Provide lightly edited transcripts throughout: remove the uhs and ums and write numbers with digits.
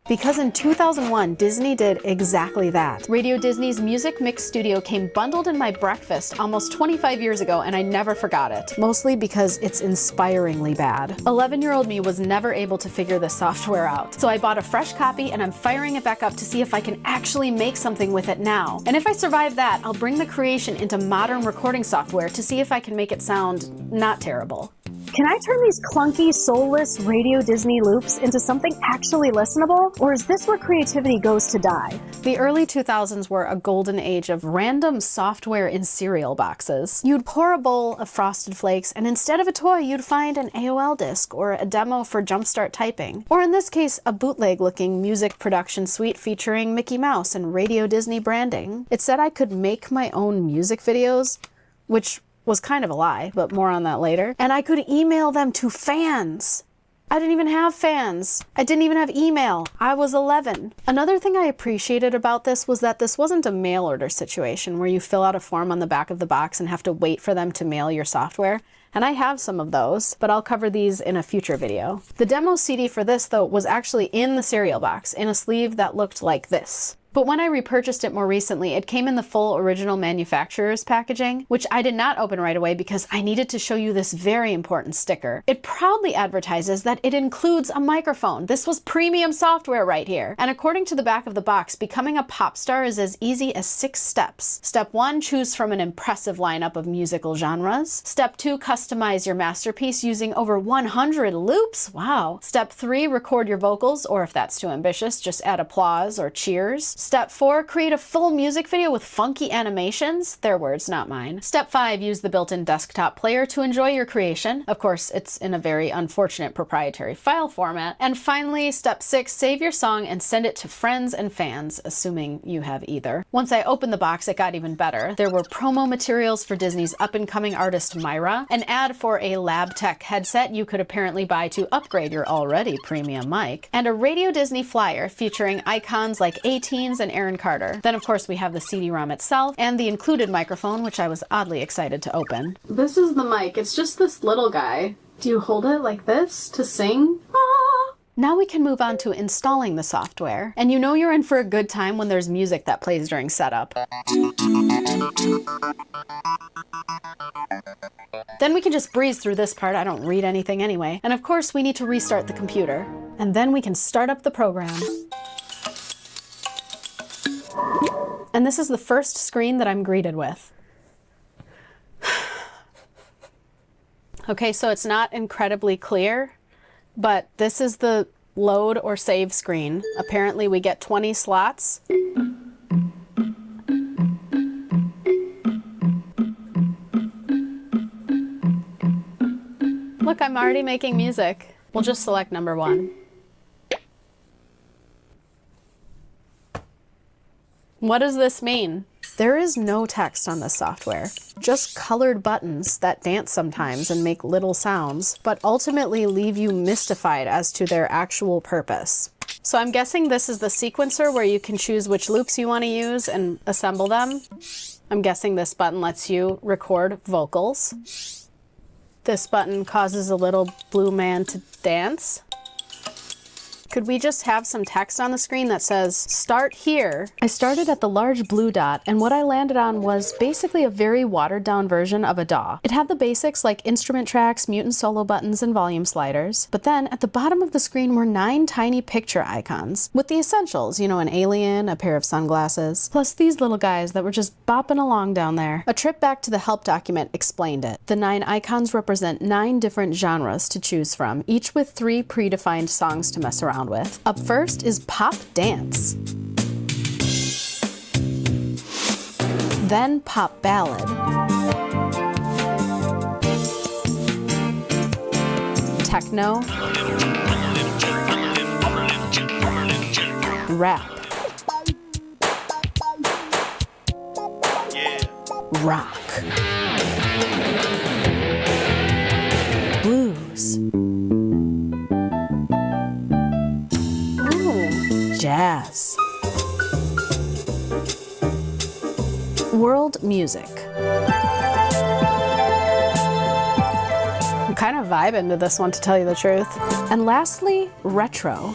Because in 2001, Disney did exactly that. Radio Disney's Music Mix Studio came bundled in my breakfast almost 25 years ago, and I never forgot it. Mostly because it's inspiringly bad. 11-year-old me was never able to figure this software out. So I bought a fresh copy and I'm firing it back up to see if I can actually make something with it now. And if I survive that, I'll bring the creation into modern recording software to see if I can make it sound not terrible. Can I turn these clunky, soulless Radio Disney loops into something actually listenable? Or is this where creativity goes to die? The early 2000s were a golden age of random software in cereal boxes. You'd pour a bowl of Frosted Flakes, and instead of a toy, you'd find an AOL disc or a demo for jumpstart typing. Or in this case, a bootleg-looking music production suite featuring Mickey Mouse and Radio Disney branding. It said I could make my own music videos, which was kind of a lie, but more on that later. And I could email them to fans. I didn't even have fans. I didn't even have email. I was 11. Another thing I appreciated about this was that this wasn't a mail order situation where you fill out a form on the back of the box and have to wait for them to mail your software. And I have some of those, but I'll cover these in a future video. The demo CD for this, though, was actually in the cereal box in a sleeve that looked like this. But when I repurchased it more recently, it came in the full original manufacturer's packaging, which I did not open right away because I needed to show you this very important sticker. It proudly advertises that it includes a microphone. This was premium software right here. And according to the back of the box, becoming a pop star is as easy as 6 steps. Step 1, choose from an impressive lineup of musical genres. Step 2, customize your masterpiece using over 100 loops. Wow. Step 3, record your vocals, or if that's too ambitious, just add applause or cheers. Step 4, create a full music video with funky animations. Their words, not mine. Step 5, use the built-in desktop player to enjoy your creation. Of course, it's in a very unfortunate proprietary file format. And finally, step 6, save your song and send it to friends and fans, assuming you have either. Once I opened the box, it got even better. There were promo materials for Disney's up-and-coming artist Myra, an ad for a lab tech headset you could apparently buy to upgrade your already premium mic, and a Radio Disney flyer featuring icons like A-Teens and Aaron Carter. Then of course we have the CD-ROM itself and the included microphone, which I was oddly excited to open. This is the mic. It's just this little guy. Do you hold it like this to sing? Ah! Now we can move on to installing the software. And you know you're in for a good time when there's music that plays during setup. Then we can just breeze through this part. I don't read anything anyway. And of course we need to restart the computer. And then we can start up the program. And this is the first screen that I'm greeted with. Okay, so it's not incredibly clear, but this is the load or save screen. Apparently we get 20 slots. Look, I'm already making music. We'll just select number 1. What does this mean? There is no text on this software, just colored buttons that dance sometimes and make little sounds, but ultimately leave you mystified as to their actual purpose. So I'm guessing this is the sequencer where you can choose which loops you want to use and assemble them. I'm guessing this button lets you record vocals. This button causes a little blue man to dance. Could we just have some text on the screen that says, start here? I started at the large blue dot, and what I landed on was basically a very watered down version of a DAW. It had the basics like instrument tracks, mute and solo buttons, and volume sliders. But then at the bottom of the screen were 9 tiny picture icons with the essentials, you know, an alien, a pair of sunglasses, plus these little guys that were just bopping along down there. A trip back to the help document explained it. The 9 icons represent 9 different genres to choose from, each with 3 predefined songs to mess around with. Up first is pop dance, then pop ballad, techno, rap, rock, blues, jazz, world music. I'm kind of vibing to this one, to tell you the truth. And lastly, retro.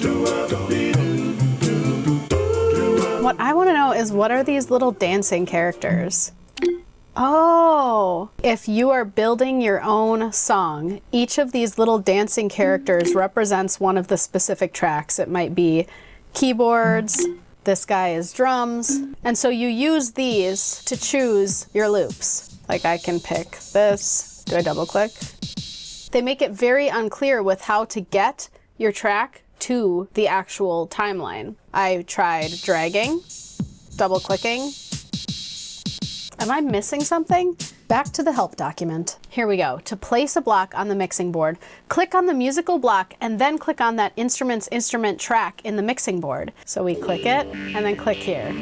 What I want to know is, what are these little dancing characters? Oh, if you are building your own song, each of these little dancing characters represents one of the specific tracks. It might be keyboards, this guy is drums, and so you use these to choose your loops. Like I can pick this. Do I double click? They make it very unclear with how to get your track to the actual timeline. I tried dragging, double clicking. Am I missing something? Back to the help document. Here we go. To place a block on the mixing board, click on the musical block and then click on that instrument track in the mixing board. So we click it and then click here.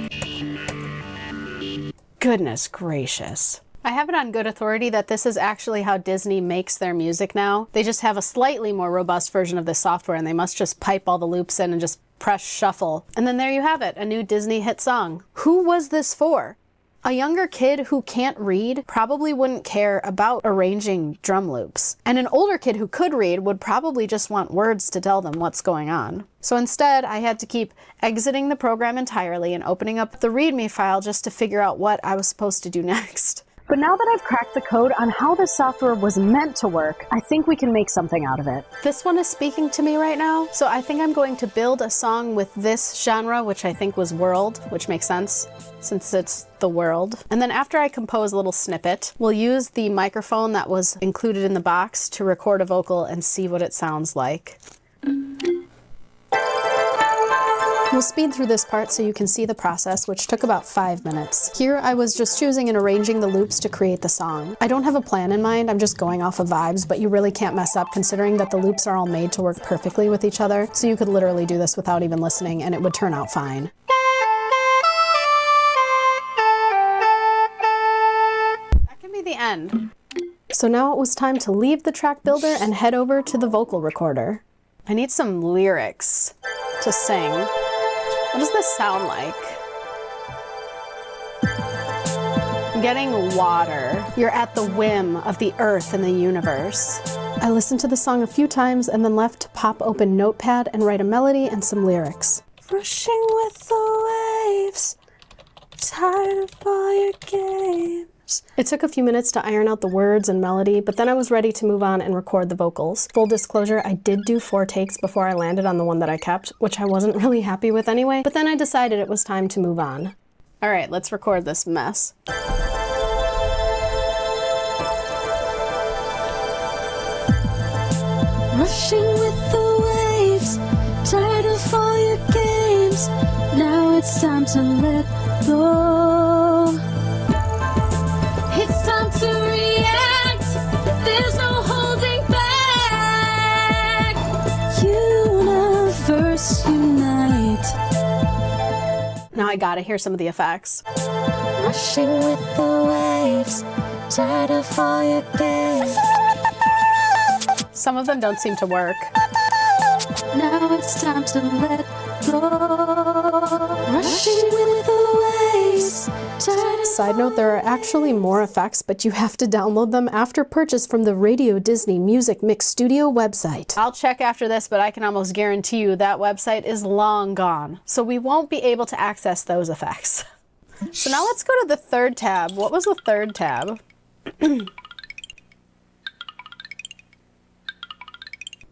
Goodness gracious. I have it on good authority that this is actually how Disney makes their music now. They just have a slightly more robust version of this software and they must just pipe all the loops in and just press shuffle. And then there you have it, a new Disney hit song. Who was this for? A younger kid who can't read probably wouldn't care about arranging drum loops. And an older kid who could read would probably just want words to tell them what's going on. So instead, I had to keep exiting the program entirely and opening up the README file just to figure out what I was supposed to do next. But now that I've cracked the code on how this software was meant to work, I think we can make something out of it. This one is speaking to me right now, so I think I'm going to build a song with this genre, which I think was world, which makes sense since it's the world. And then after I compose a little snippet, we'll use the microphone that was included in the box to record a vocal and see what it sounds like. We'll speed through this part so you can see the process, which took about 5 minutes. Here I was just choosing and arranging the loops to create the song. I don't have a plan in mind, I'm just going off of vibes, but you really can't mess up considering that the loops are all made to work perfectly with each other, so you could literally do this without even listening and it would turn out fine. That can be the end. So now it was time to leave the track builder and head over to the vocal recorder. I need some lyrics to sing. What does this sound like? I'm getting water. You're at the whim of the earth and the universe. I listened to the song a few times and then left to pop open Notepad and write a melody and some lyrics. Rushing with the waves, tired of all your games. It took a few minutes to iron out the words and melody, but then I was ready to move on and record the vocals. Full disclosure, I did do 4 takes before I landed on the one that I kept, which I wasn't really happy with anyway, but then I decided it was time to move on. All right, let's record this mess. Rushing with the waves, tired of all your games. Now it's time to let go. It's time to react. There's no holding back. Universe unite. Now I gotta hear some of the effects. Rushing with the waves, tired of all your games. Some of them don't seem to work. Now it's time to let go. Rushing with the waves. Side note, there are actually more effects, but you have to download them after purchase from the Radio Disney Music Mix Studio website. I'll check after this, but I can almost guarantee you that website is long gone, so we won't be able to access those effects. So now let's go to the third tab. What was the third tab?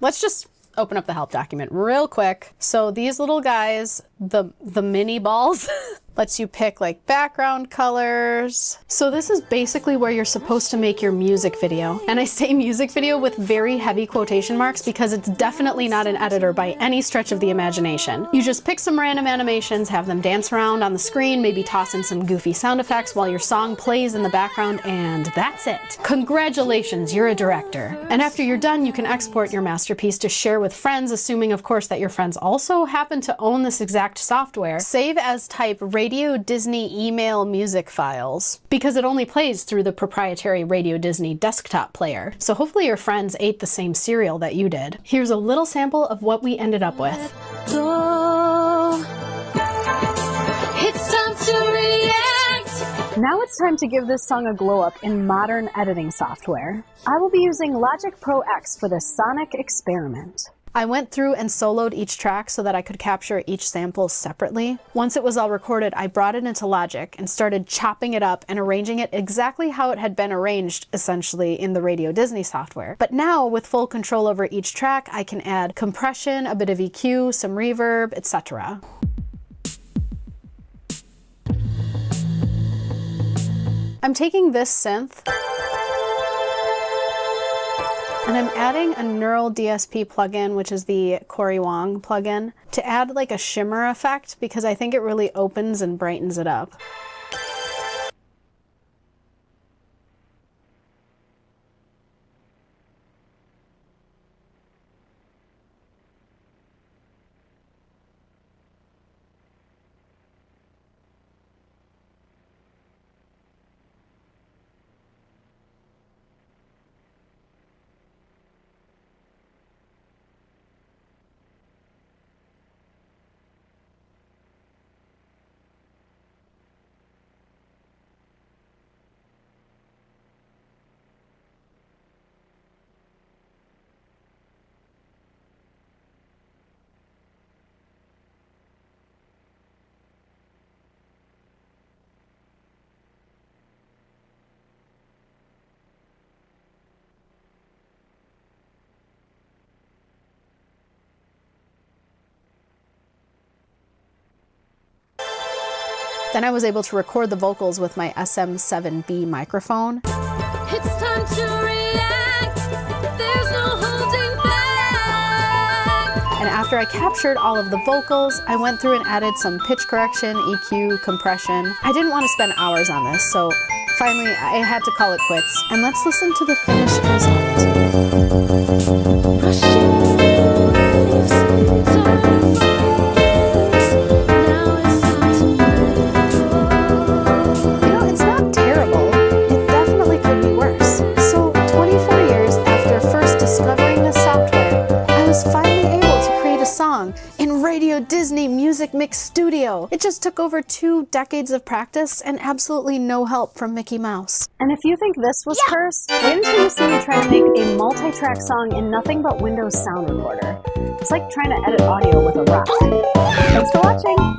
Let's just open up the help document real quick. So these little guys, the mini balls, lets you pick like background colors. So this is basically where you're supposed to make your music video. And I say music video with very heavy quotation marks because it's definitely not an editor by any stretch of the imagination. You just pick some random animations, have them dance around on the screen, maybe toss in some goofy sound effects while your song plays in the background, and that's it. Congratulations, you're a director. And after you're done, you can export your masterpiece to share with friends, assuming of course that your friends also happen to own this exact software. Save as type Radio Disney email music files, because it only plays through the proprietary Radio Disney desktop player. So hopefully your friends ate the same cereal that you did. Here's a little sample of what we ended up with. Go. It's time to react. Now it's time to give this song a glow up in modern editing software. I will be using Logic Pro X for this sonic experiment. I went through and soloed each track so that I could capture each sample separately. Once it was all recorded, I brought it into Logic and started chopping it up and arranging it exactly how it had been arranged, essentially, in the Radio Disney software. But now, with full control over each track, I can add compression, a bit of EQ, some reverb, etc. I'm taking this synth and I'm adding a Neural DSP plugin, which is the Corey Wong plugin, to add like a shimmer effect because I think it really opens and brightens it up. Then I was able to record the vocals with my SM7B microphone. It's time to react. There's no holding back. And after I captured all of the vocals, I went through and added some pitch correction, EQ, compression. I didn't want to spend hours on this, so finally I had to call it quits. And let's listen to the finished result. Disney Music Mix Studio. It just took over 2 decades of practice and absolutely no help from Mickey Mouse. And if you think this was cursed, wait until you see me try to make a multi-track song in nothing but Windows Sound Recorder. It's like trying to edit audio with a rock. Thanks for watching!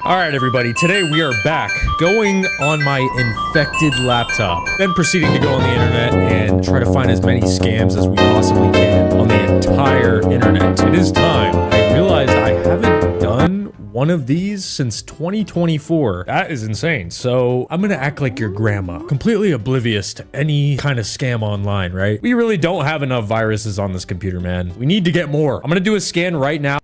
All right, everybody, today we are back going on my infected laptop, then proceeding to go on the internet and try to find as many scams as we possibly can on the entire internet. It is time. I realized I haven't done one of these since 2024. That is insane. So I'm gonna act like your grandma, completely oblivious to any kind of scam online, right? We really don't have enough viruses on this computer, man. We need to get more. I'm gonna do a scan right now.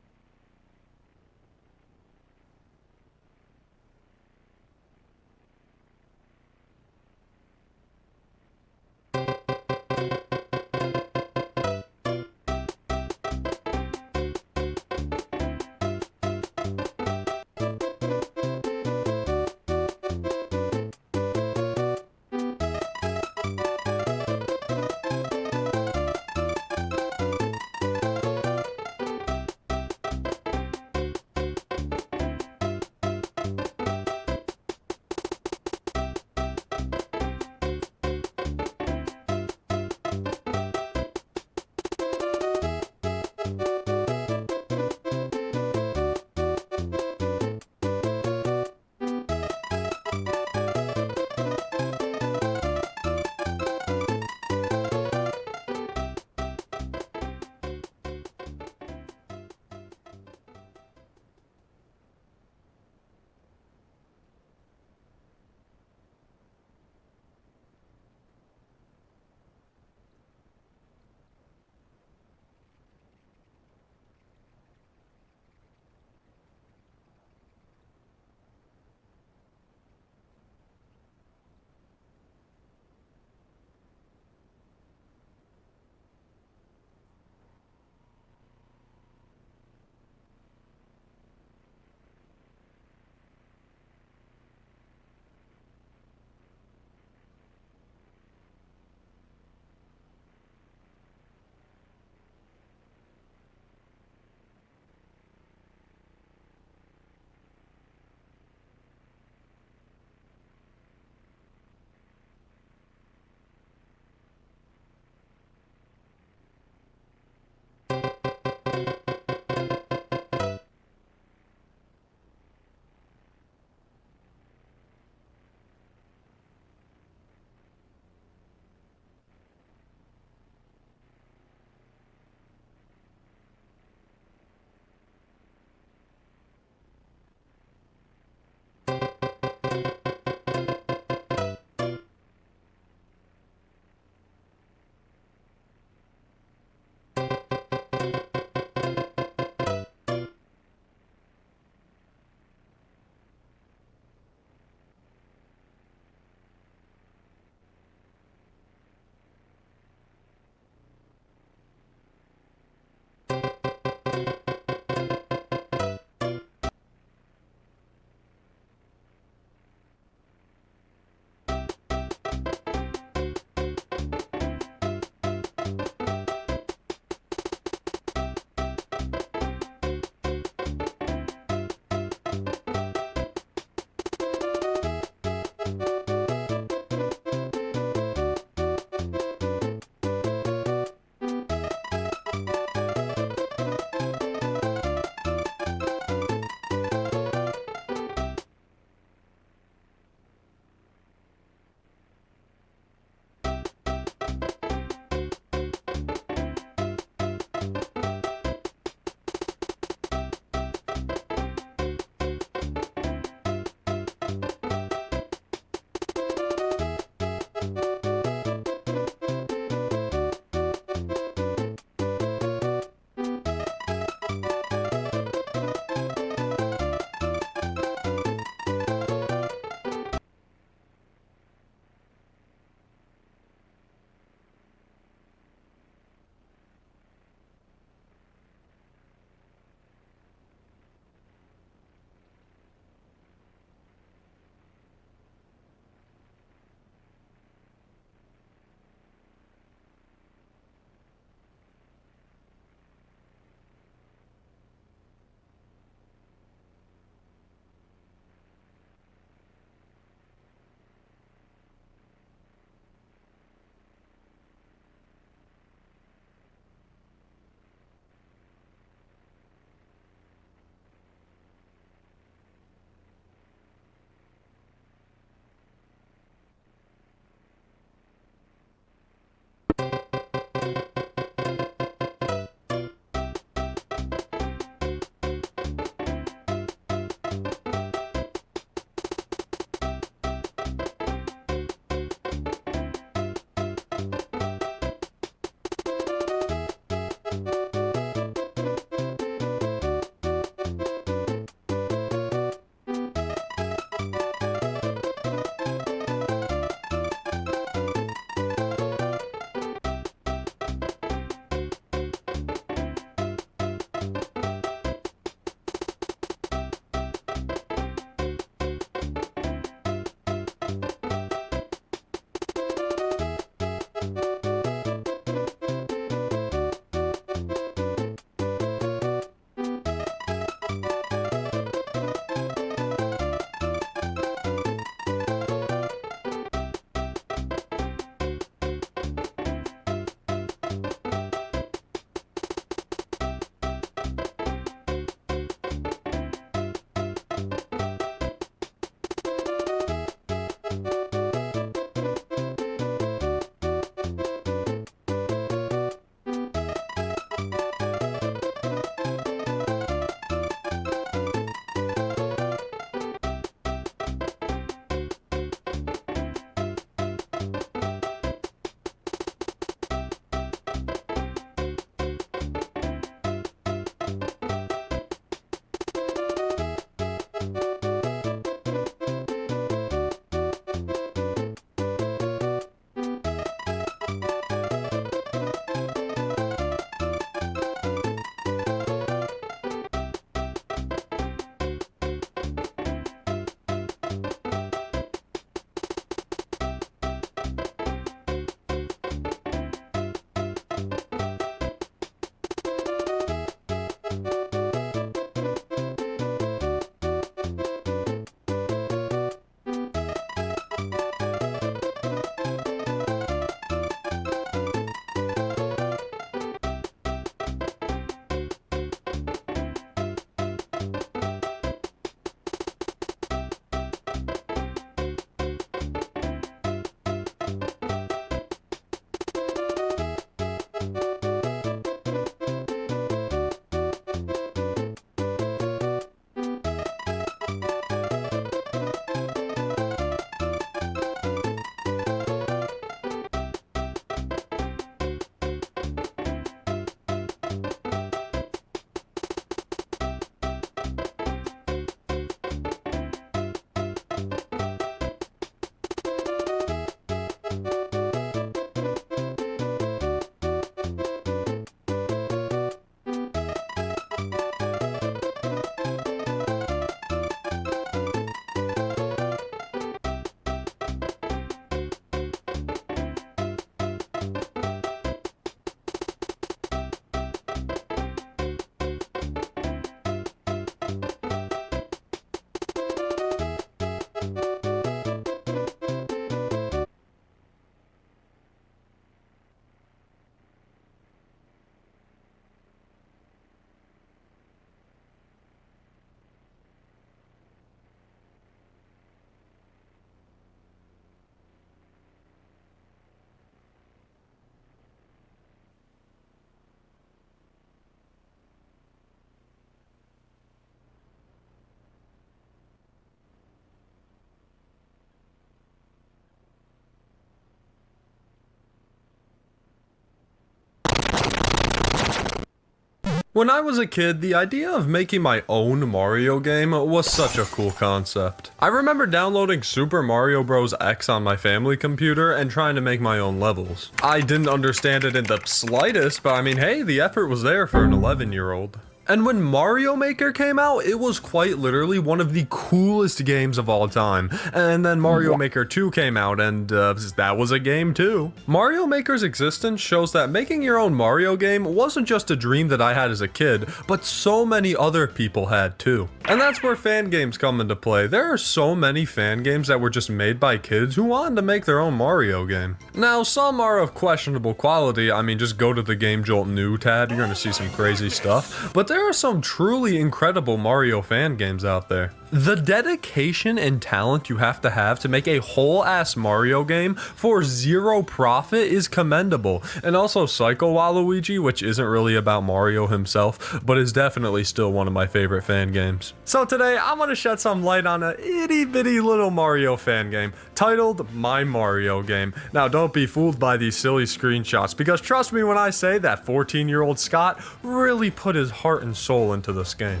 When I was a kid, the idea of making my own Mario game was such a cool concept. I remember downloading Super Mario Bros. X on my family computer and trying to make my own levels. I didn't understand it in the slightest, but I mean, hey, the effort was there for an 11-year-old. And when Mario Maker came out, it was quite literally one of the coolest games of all time. And then Mario Maker 2 came out, and that was a game too. Mario Maker's existence shows that making your own Mario game wasn't just a dream that I had as a kid, but so many other people had too. And that's where fan games come into play. There are so many fan games that were just made by kids who wanted to make their own Mario game. Now, some are of questionable quality. I mean, just go to the Game Jolt New tab, you're gonna see some crazy stuff. But there are some truly incredible Mario fan games out there. The dedication and talent you have to make a whole-ass Mario game for zero profit is commendable. And also Psycho Waluigi, which isn't really about Mario himself, but is definitely still one of my favorite fan games. So today, I'm gonna shed some light on a itty-bitty little Mario fan game, titled My Mario Game. Now, don't be fooled by these silly screenshots, because trust me when I say that 14-year-old Scott really put his heart and soul into this game.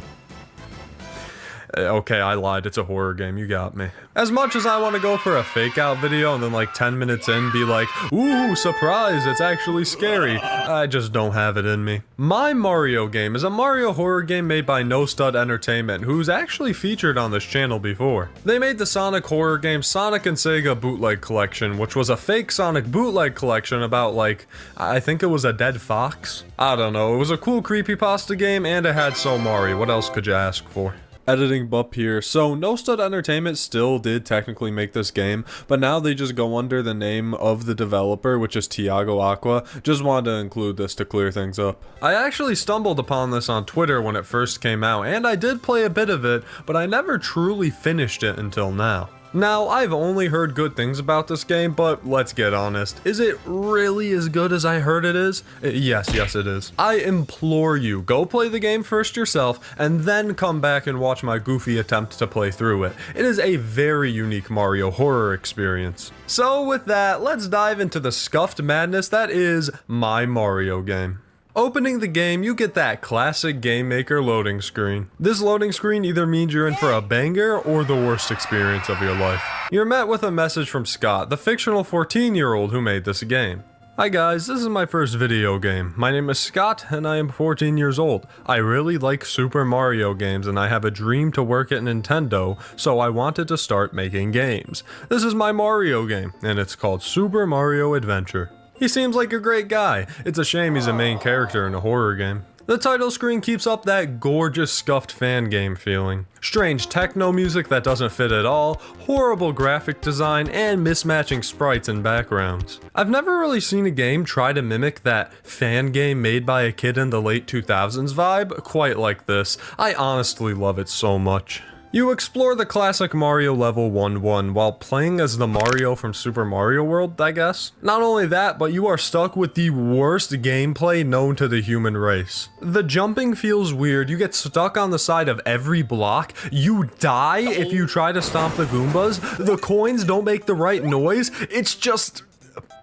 Okay, I lied. It's a horror game. You got me. As much as I want to go for a fake out video and then like 10 minutes in be like, ooh, surprise, it's actually scary, I just don't have it in me. My Mario Game is a Mario horror game made by No Stud Entertainment, who's actually featured on this channel before. They made the Sonic horror game Sonic and Sega Bootleg Collection, which was a fake Sonic bootleg collection about like, I think it was a dead fox? I don't know. It was a cool creepypasta game and it had So Mario. What else could you ask for? Editing bup here. So No Stud Entertainment still did technically make this game, but now they just go under the name of the developer, which is Tiago Aqua. Just wanted to include this to clear things up. I actually stumbled upon this on Twitter when it first came out, and I did play a bit of it, but I never truly finished it until now. Now, I've only heard good things about this game, but let's get honest. Is it really as good as I heard it is? Yes, it is. I implore you, go play the game first yourself, and then come back and watch my goofy attempt to play through it. It is a very unique Mario horror experience. So with that, let's dive into the scuffed madness that is My Mario Game. Opening the game, you get that classic Game Maker loading screen. This loading screen either means you're in for a banger or the worst experience of your life. You're met with a message from Scott, the fictional 14-year-old who made this game. Hi guys, this is my first video game. My name is Scott and I am 14 years old. I really like Super Mario games and I have a dream to work at Nintendo, so I wanted to start making games. This is my Mario game and it's called Super Mario Adventure. He seems like a great guy. It's a shame he's a main character in a horror game. The title screen keeps up that gorgeous scuffed fan game feeling. Strange techno music that doesn't fit at all, horrible graphic design, and mismatching sprites and backgrounds. I've never really seen a game try to mimic that fan game made by a kid in the late 2000s vibe quite like this. I honestly love it so much. You explore the classic Mario level 1-1 while playing as the Mario from Super Mario World, I guess. Not only that, but you are stuck with the worst gameplay known to the human race. The jumping feels weird, you get stuck on the side of every block, you die if you try to stomp the Goombas, the coins don't make the right noise, it's just...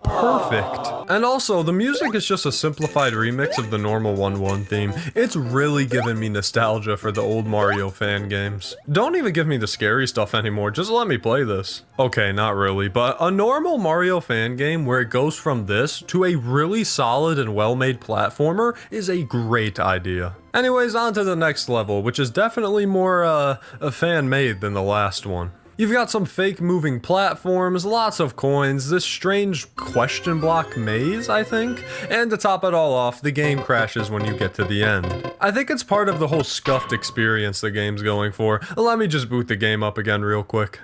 perfect. And also, the music is just a simplified remix of the normal 1-1 theme. It's really giving me nostalgia for the old Mario fan games. Don't even give me the scary stuff anymore, just let me play this. Okay, not really, but a normal Mario fan game where it goes from this to a really solid and well-made platformer is a great idea. Anyways, on to the next level, which is definitely more fan-made than the last one. You've got some fake moving platforms, lots of coins, this strange question block maze, I think, and to top it all off, the game crashes when you get to the end. I think it's part of the whole scuffed experience the game's going for. Let me just boot the game up again real quick.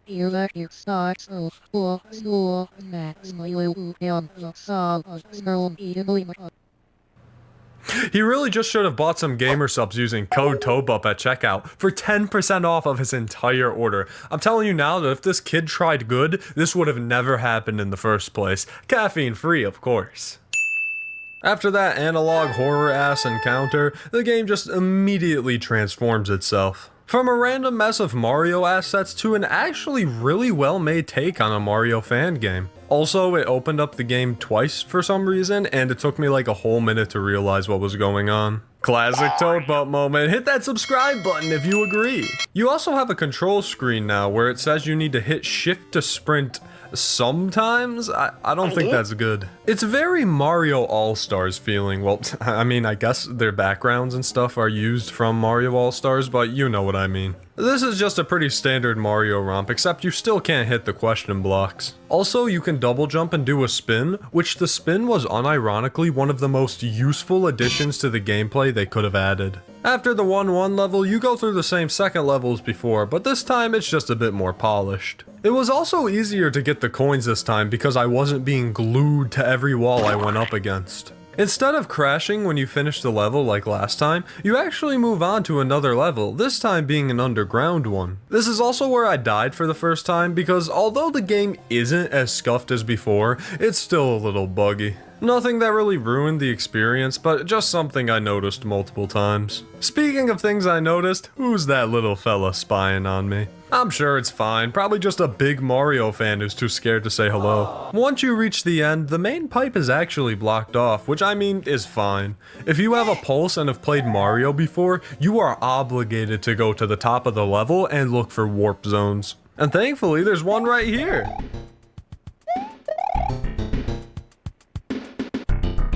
He really just should have bought some gamer subs using code TOBUP at checkout for 10% off of his entire order. I'm telling you now that if this kid tried good, this would have never happened in the first place. Caffeine free, of course. After that analog horror-ass encounter, the game just immediately transforms itself. From a random mess of Mario assets to an actually really well-made take on a Mario fan game. Also, it opened up the game twice for some reason, and it took me like a whole minute to realize what was going on. Classic Toad Bump moment. Hit that subscribe button if you agree. You also have a control screen now where it says you need to hit shift to sprint sometimes. I don't think that's good. It's very Mario All-Stars feeling. Well, I mean, I guess their backgrounds and stuff are used from Mario All-Stars, but you know what I mean. This is just a pretty standard Mario romp, except you still can't hit the question blocks. Also, you can double jump and do a spin, which the spin was unironically one of the most useful additions to the gameplay they could have added. After the 1-1 level, you go through the same second level as before, but this time it's just a bit more polished. It was also easier to get the coins this time because I wasn't being glued to every wall I went up against. Instead of crashing when you finish the level like last time, you actually move on to another level, this time being an underground one. This is also where I died for the first time because although the game isn't as scuffed as before, it's still a little buggy. Nothing that really ruined the experience, but just something I noticed multiple times. Speaking of things I noticed, who's that little fella spying on me? I'm sure it's fine, probably just a big Mario fan who's too scared to say hello. Once you reach the end, the main pipe is actually blocked off, which I mean is fine. If you have a pulse and have played Mario before, you are obligated to go to the top of the level and look for warp zones. And thankfully, there's one right here.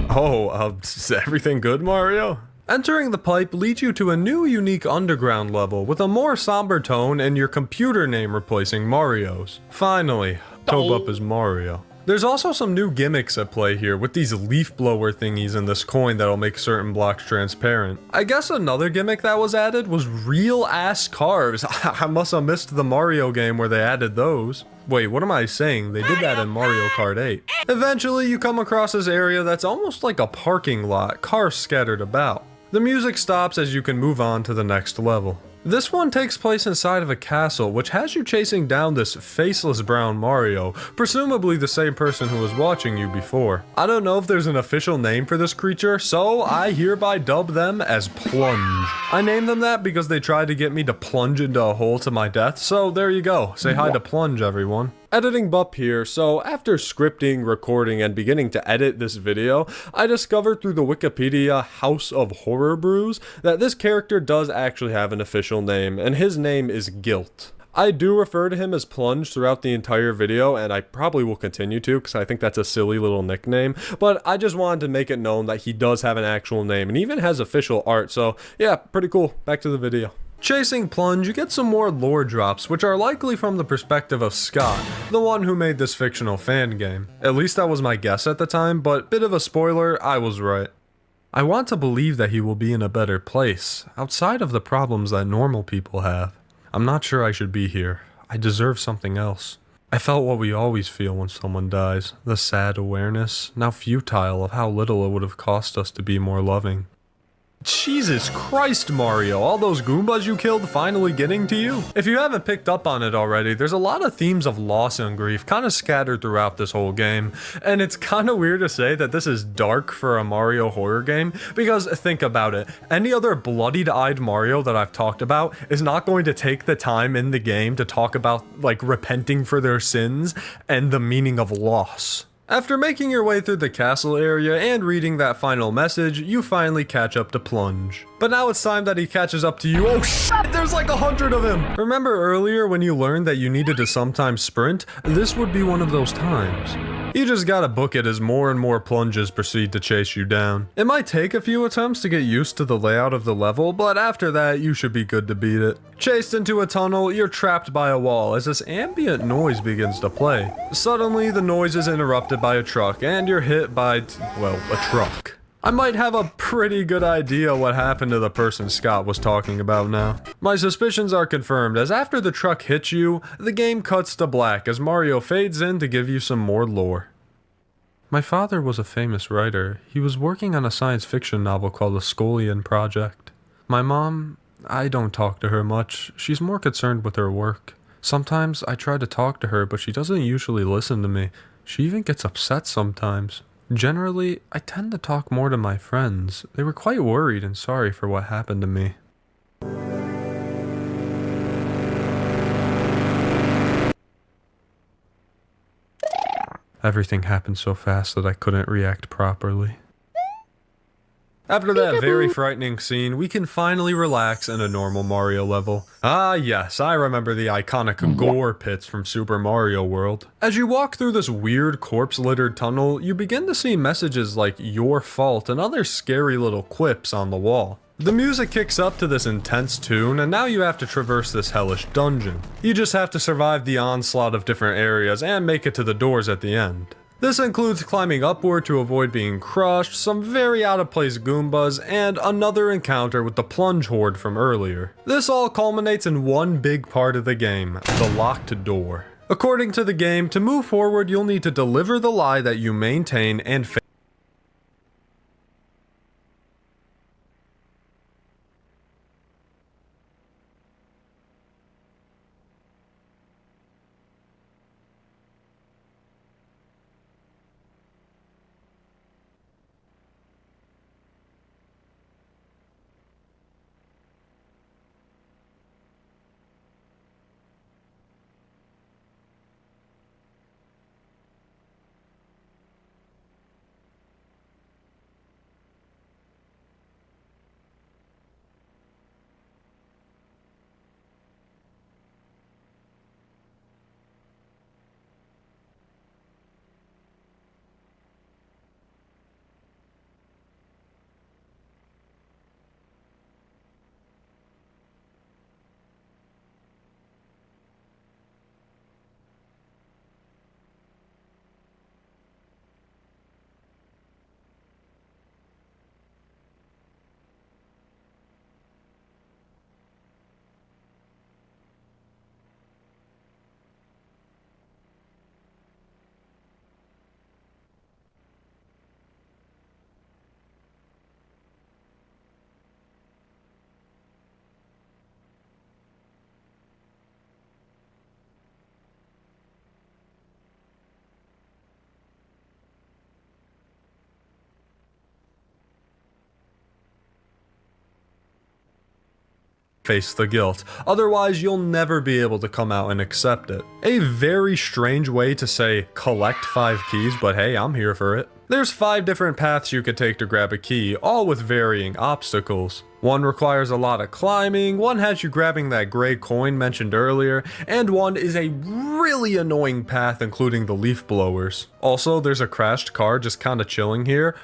Oh, is everything good, Mario? Entering the pipe leads you to a new unique underground level with a more somber tone and your computer name replacing Mario's. Finally, Tobup is Mario. There's also some new gimmicks at play here with these leaf blower thingies and this coin that'll make certain blocks transparent. I guess another gimmick that was added was real ass cars. I must have missed the Mario game where they added those. Wait, what am I saying? They did that in Mario Kart 8. Eventually, you come across this area that's almost like a parking lot, cars scattered about. The music stops as you can move on to the next level. This one takes place inside of a castle, which has you chasing down this faceless brown Mario, presumably the same person who was watching you before. I don't know if there's an official name for this creature, so I hereby dub them as Plunge. I named them that because they tried to get me to plunge into a hole to my death, so there you go. Say hi to Plunge, everyone. Editing Bup here, so after scripting, recording, and beginning to edit this video, I discovered through the Wikipedia House of Horror Brews that this character does actually have an official name, and his name is Guilt. I do refer to him as Plunge throughout the entire video, and I probably will continue to, because I think that's a silly little nickname, but I just wanted to make it known that he does have an actual name, and even has official art, so yeah, pretty cool. Back to the video. Chasing Plunge, you get some more lore drops, which are likely from the perspective of Scott, the one who made this fictional fan game. At least that was my guess at the time, but bit of a spoiler, I was right. I want to believe that he will be in a better place, outside of the problems that normal people have. I'm not sure I should be here. I deserve something else. I felt what we always feel when someone dies, the sad awareness, now futile, of how little it would have cost us to be more loving. Jesus Christ, Mario, all those Goombas you killed finally getting to you? If you haven't picked up on it already, there's a lot of themes of loss and grief kind of scattered throughout this whole game, and it's kind of weird to say that this is dark for a Mario horror game, because think about it, any other bloodied-eyed Mario that I've talked about is not going to take the time in the game to talk about, like, repenting for their sins and the meaning of loss. After making your way through the castle area and reading that final message, you finally catch up to Plunge. But now it's time that he catches up to you. Oh shit, there's like 100 of him! Remember earlier when you learned that you needed to sometimes sprint? This would be one of those times. You just gotta book it as more and more plunges proceed to chase you down. It might take a few attempts to get used to the layout of the level, but after that, you should be good to beat it. Chased into a tunnel, you're trapped by a wall as this ambient noise begins to play. Suddenly, the noise is interrupted by a truck, and you're hit by, well, a truck. I might have a pretty good idea what happened to the person Scott was talking about now. My suspicions are confirmed as after the truck hits you, the game cuts to black as Mario fades in to give you some more lore. My father was a famous writer. He was working on a science fiction novel called The Scolian Project. My mom, I don't talk to her much. She's more concerned with her work. Sometimes I try to talk to her, but she doesn't usually listen to me. She even gets upset sometimes. Generally, I tend to talk more to my friends. They were quite worried and sorry for what happened to me. Everything happened so fast that I couldn't react properly. After that very frightening scene, we can finally relax in a normal Mario level. Ah yes, I remember the iconic gore pits from Super Mario World. As you walk through this weird corpse-littered tunnel, you begin to see messages like "your fault" and other scary little quips on the wall. The music kicks up to this intense tune, and now you have to traverse this hellish dungeon. You just have to survive the onslaught of different areas and make it to the doors at the end. This includes climbing upward to avoid being crushed, some very out-of-place Goombas, and another encounter with the Plunge Horde from earlier. This all culminates in one big part of the game, the locked door. According to the game, to move forward you'll need to deliver the lie that you maintain and face the guilt, otherwise you'll never be able to come out and accept it. A very strange way to say collect 5 keys, but hey, I'm here for it. There's 5 different paths you could take to grab a key, all with varying obstacles. One requires a lot of climbing, one has you grabbing that gray coin mentioned earlier, and one is a really annoying path including the leaf blowers. Also, there's a crashed car just kinda chilling here.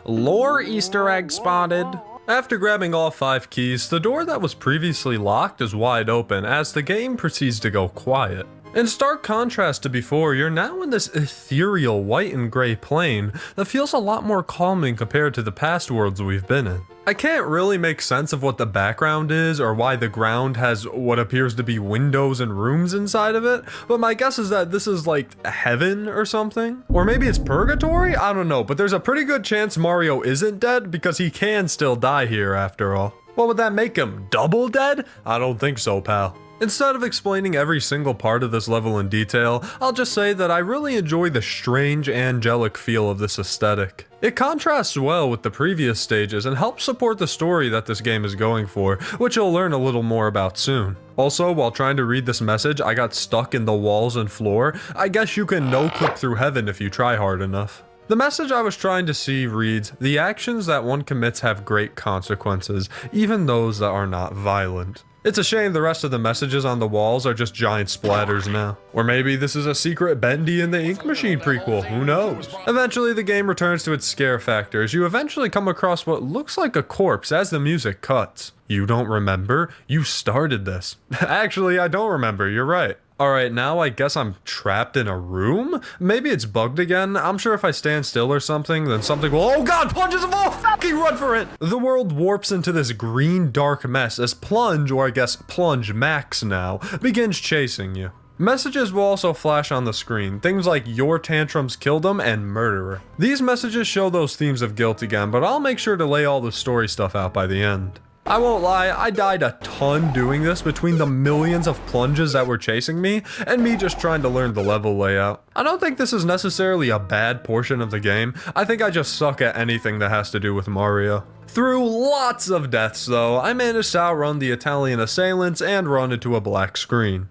Lore Easter egg spotted. After grabbing all 5 keys, the door that was previously locked is wide open as the game proceeds to go quiet. In stark contrast to before, you're now in this ethereal white and gray plane that feels a lot more calming compared to the past worlds we've been in. I can't really make sense of what the background is or why the ground has what appears to be windows and rooms inside of it, but my guess is that this is like heaven or something. Or maybe it's purgatory? I don't know, but there's a pretty good chance Mario isn't dead because he can still die here after all. What would that make him? Double dead? I don't think so, pal. Instead of explaining every single part of this level in detail, I'll just say that I really enjoy the strange, angelic feel of this aesthetic. It contrasts well with the previous stages and helps support the story that this game is going for, which you'll learn a little more about soon. Also, while trying to read this message, I got stuck in the walls and floor. I guess you can no-clip through heaven if you try hard enough. The message I was trying to see reads, "The actions that one commits have great consequences, even those that are not violent." It's a shame the rest of the messages on the walls are just giant splatters now. Or maybe this is a secret Bendy and the Ink Machine prequel, who knows? Eventually the game returns to its scare factor as you eventually come across what looks like a corpse as the music cuts. You don't remember? You started this. Actually, I don't remember, you're right. Alright, now I guess I'm trapped in a room? Maybe it's bugged again. I'm sure if I stand still or something, then something will— oh god, Plunges of all fucking run for it! The world warps into this green dark mess as Plunge, or I guess Plunge Max now, begins chasing you. Messages will also flash on the screen, things like "your tantrums killed him" and "murderer." These messages show those themes of guilt again, but I'll make sure to lay all the story stuff out by the end. I won't lie, I died a ton doing this between the millions of plunges that were chasing me and me just trying to learn the level layout. I don't think this is necessarily a bad portion of the game. I think I just suck at anything that has to do with Mario. Through lots of deaths though, I managed to outrun the Italian assailants and run into a black screen.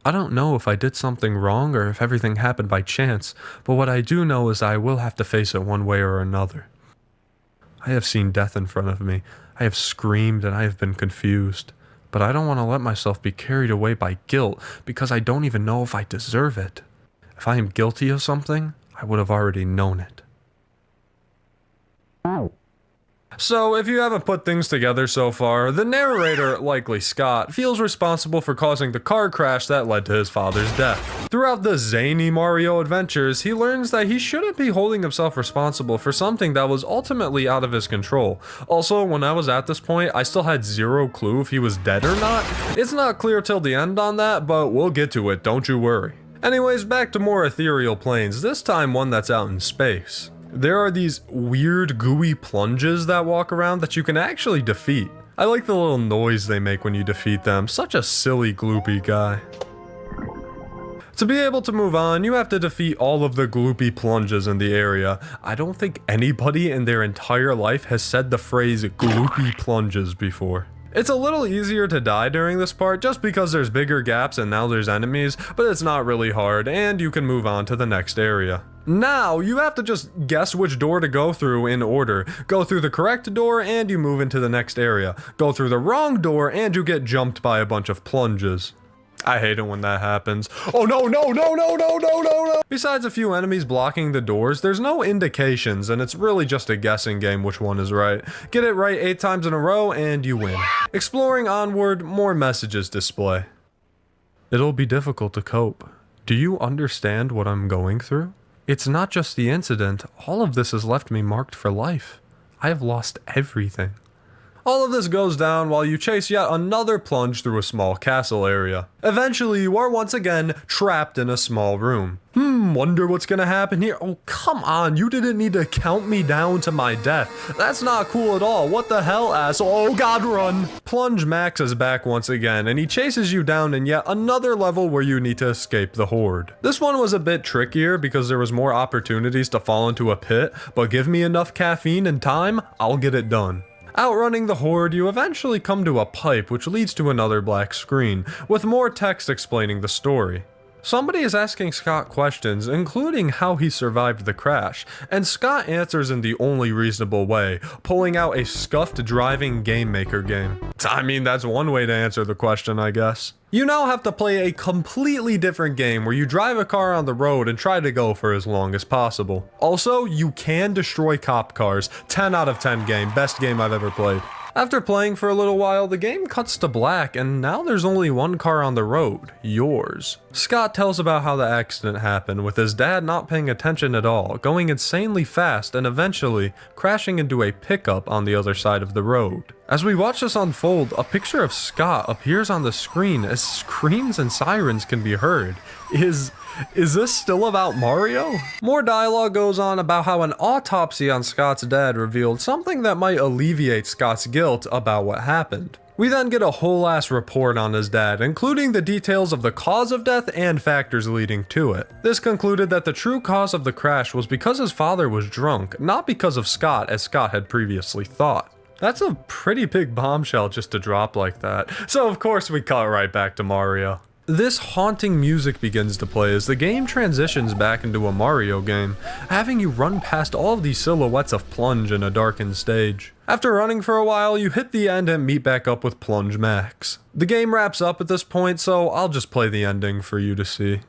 I don't know if I did something wrong or if everything happened by chance, but what I do know is I will have to face it one way or another. I have seen death in front of me. I have screamed and I have been confused, but I don't want to let myself be carried away by guilt because I don't even know if I deserve it. If I am guilty of something, I would have already known it. So, if you haven't put things together so far, the narrator, likely Scott, feels responsible for causing the car crash that led to his father's death. Throughout the zany Mario adventures, he learns that he shouldn't be holding himself responsible for something that was ultimately out of his control. Also, when I was at this point, I still had zero clue if he was dead or not. It's not clear till the end on that, but we'll get to it, don't you worry. Anyways, back to more ethereal planes, this time one that's out in space. There are these weird gooey plunges that walk around that you can actually defeat. I like the little noise they make when you defeat them, such a silly gloopy guy. To be able to move on, you have to defeat all of the gloopy plunges in the area. I don't think anybody in their entire life has said the phrase gloopy plunges before. It's a little easier to die during this part just because there's bigger gaps and now there's enemies, but it's not really hard and you can move on to the next area. Now, you have to just guess which door to go through in order. Go through the correct door and you move into the next area. Go through the wrong door and you get jumped by a bunch of plunges. I hate it when that happens. Oh no, no, no, no, no, no, no, no! Besides a few enemies blocking the doors, there's no indications and it's really just a guessing game which one is right. Get it right 8 times in a row and you win. Exploring onward, more messages display. It'll be difficult to cope. Do you understand what I'm going through? It's not just the incident, all of this has left me marked for life. I have lost everything. All of this goes down while you chase yet another plunge through a small castle area. Eventually, you are once again trapped in a small room. Wonder what's gonna happen here? Oh, come on, you didn't need to count me down to my death. That's not cool at all. What the hell, asshole? Oh god, run! Plunge Max is back once again, and he chases you down in yet another level where you need to escape the horde. This one was a bit trickier because there was more opportunities to fall into a pit, but give me enough caffeine and time, I'll get it done. Outrunning the horde, you eventually come to a pipe which leads to another black screen, with more text explaining the story. Somebody is asking Scott questions, including how he survived the crash, and Scott answers in the only reasonable way, pulling out a scuffed driving game maker game. I mean, that's one way to answer the question, I guess. You now have to play a completely different game where you drive a car on the road and try to go for as long as possible. Also, you can destroy cop cars. 10 out of 10 game, best game I've ever played. After playing for a little while, the game cuts to black and now there's only one car on the road, yours. Scott tells about how the accident happened with his dad not paying attention at all, going insanely fast and eventually crashing into a pickup on the other side of the road. As we watch this unfold, a picture of Scott appears on the screen as screams and sirens can be heard. Is this still about Mario? More dialogue goes on about how an autopsy on Scott's dad revealed something that might alleviate Scott's guilt about what happened. We then get a whole ass report on his dad, including the details of the cause of death and factors leading to it. This concluded that the true cause of the crash was because his father was drunk, not because of Scott as Scott had previously thought. That's a pretty big bombshell just to drop like that. So of course we cut right back to Mario. This haunting music begins to play as the game transitions back into a Mario game, having you run past all of these silhouettes of Plunge in a darkened stage. After running for a while, you hit the end and meet back up with Plunge Max. The game wraps up at this point, so I'll just play the ending for you to see.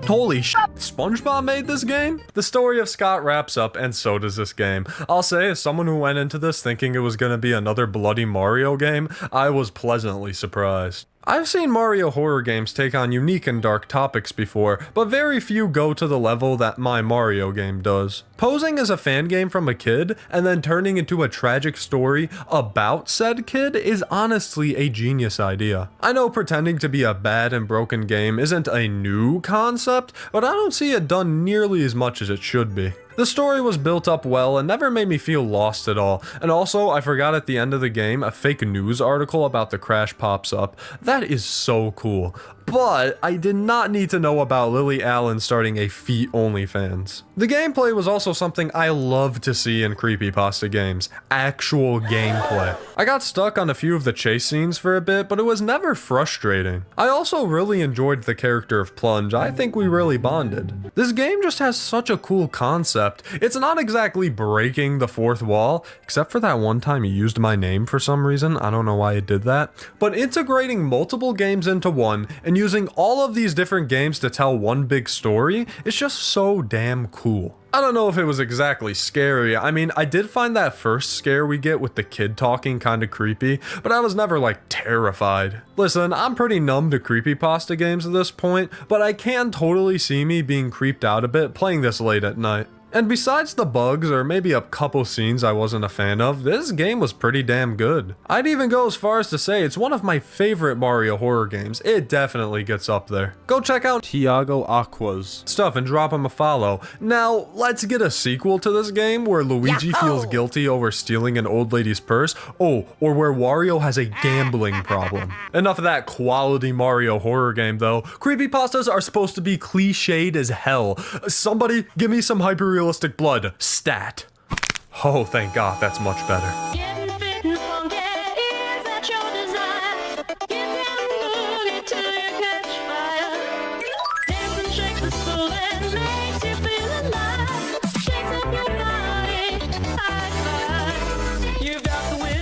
Holy shit, SpongeBob made this game? The story of Scott wraps up and so does this game. I'll say, as someone who went into this thinking it was gonna be another bloody Mario game, I was pleasantly surprised. I've seen Mario horror games take on unique and dark topics before, but very few go to the level that my Mario game does. Posing as a fan game from a kid, and then turning into a tragic story about said kid is honestly a genius idea. I know pretending to be a bad and broken game isn't a new concept, but I don't see it done nearly as much as it should be. The story was built up well and never made me feel lost at all, and also I forgot at the end of the game a fake news article about the crash pops up. That is so cool. But I did not need to know about Lily Allen starting a feet OnlyFans. The gameplay was also something I love to see in creepypasta games. Actual gameplay. I got stuck on a few of the chase scenes for a bit, but it was never frustrating. I also really enjoyed the character of Plunge. I think we really bonded. This game just has such a cool concept. It's not exactly breaking the fourth wall, except for that one time he used my name for some reason. I don't know why it did that. But integrating multiple games into one and using all of these different games to tell one big story is just so damn cool. I don't know if it was exactly scary. I mean, I did find that first scare we get with the kid talking kind of creepy, but I was never like terrified. Listen, I'm pretty numb to creepypasta games at this point, but I can totally see me being creeped out a bit playing this late at night. And besides the bugs or maybe a couple scenes I wasn't a fan of, this game was pretty damn good. I'd even go as far as to say it's one of my favorite Mario horror games. It definitely gets up there. Go check out Tiago Aqua's stuff and drop him a follow. Now, let's get a sequel to this game where Luigi feels guilty over stealing an old lady's purse. Oh, or where Wario has a gambling problem. Enough of that quality Mario horror game though. Creepypastas are supposed to be cliched as hell. Somebody give me some hyper-realistic blood. Stat. Oh, thank God, that's much better. Getting fit and funky, is that your desire? Get down and boogie till you catch fire. Dance and shake the soul and makes you feel alive. Shakes up your body, high five. You've got the will.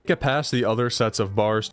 Get past the other sets of bars.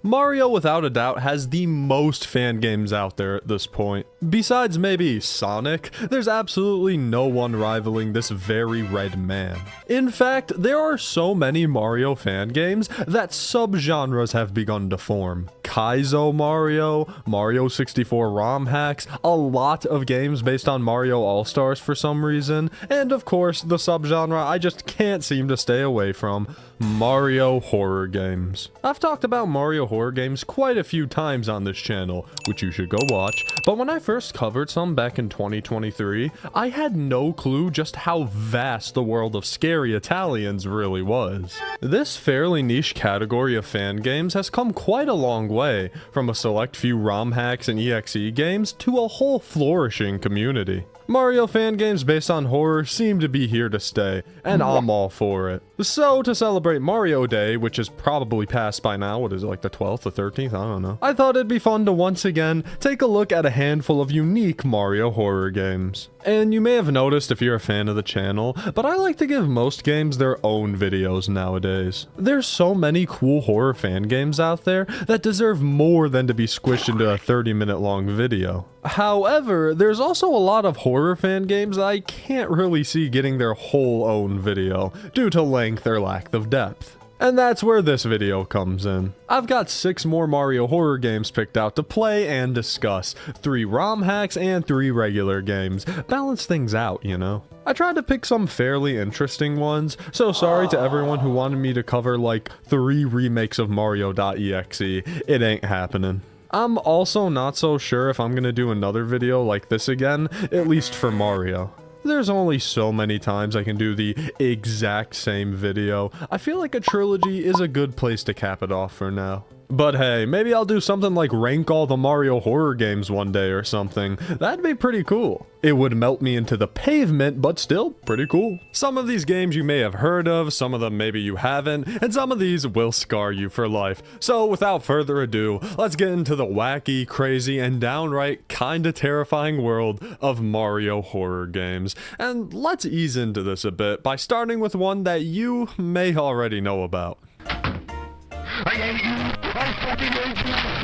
Mario, without a doubt, has the most fan games out there at this point. Besides maybe Sonic, there's absolutely no one rivaling this very red man. In fact, there are so many Mario fan games that subgenres have begun to form. Kaizo Mario, Mario 64 ROM hacks, a lot of games based on Mario All-Stars for some reason, and of course, the subgenre I just can't seem to stay away from, Mario horror games. I've talked about Mario horror games quite a few times on this channel, which you should go watch, but when I first covered some back in 2023, I had no clue just how vast the world of scary Italians really was. This fairly niche category of fan games has come quite a long way, from a select few ROM hacks and EXE games to a whole flourishing community. Mario fan games based on horror seem to be here to stay, and I'm all for it. So, to celebrate Mario Day, which is probably past by now, what is it, like the 12th or 13th? I don't know. I thought it'd be fun to once again take a look at a handful of unique Mario horror games. And you may have noticed if you're a fan of the channel, but I like to give most games their own videos nowadays. There's so many cool horror fan games out there that deserve more than to be squished into a 30-minute long video. However, there's also a lot of horror fan games that I can't really see getting their whole own video, due to length or lack of depth. And that's where this video comes in. I've got 6 more Mario horror games picked out to play and discuss. 3 ROM hacks and 3 regular games. Balance things out, you know? I tried to pick some fairly interesting ones, so sorry to everyone who wanted me to cover like 3 remakes of Mario.exe. It ain't happening. I'm also not so sure if I'm gonna do another video like this again, at least for Mario. There's only so many times I can do the exact same video. I feel like a trilogy is a good place to cap it off for now. But hey, maybe I'll do something like rank all the Mario horror games one day or something. That'd be pretty cool. It would melt me into the pavement, but still pretty cool. Some of these games you may have heard of, some of them maybe you haven't, and some of these will scar you for life. So without further ado, let's get into the wacky, crazy, and downright kinda terrifying world of Mario horror games. And let's ease into this a bit by starting with one that you may already know about.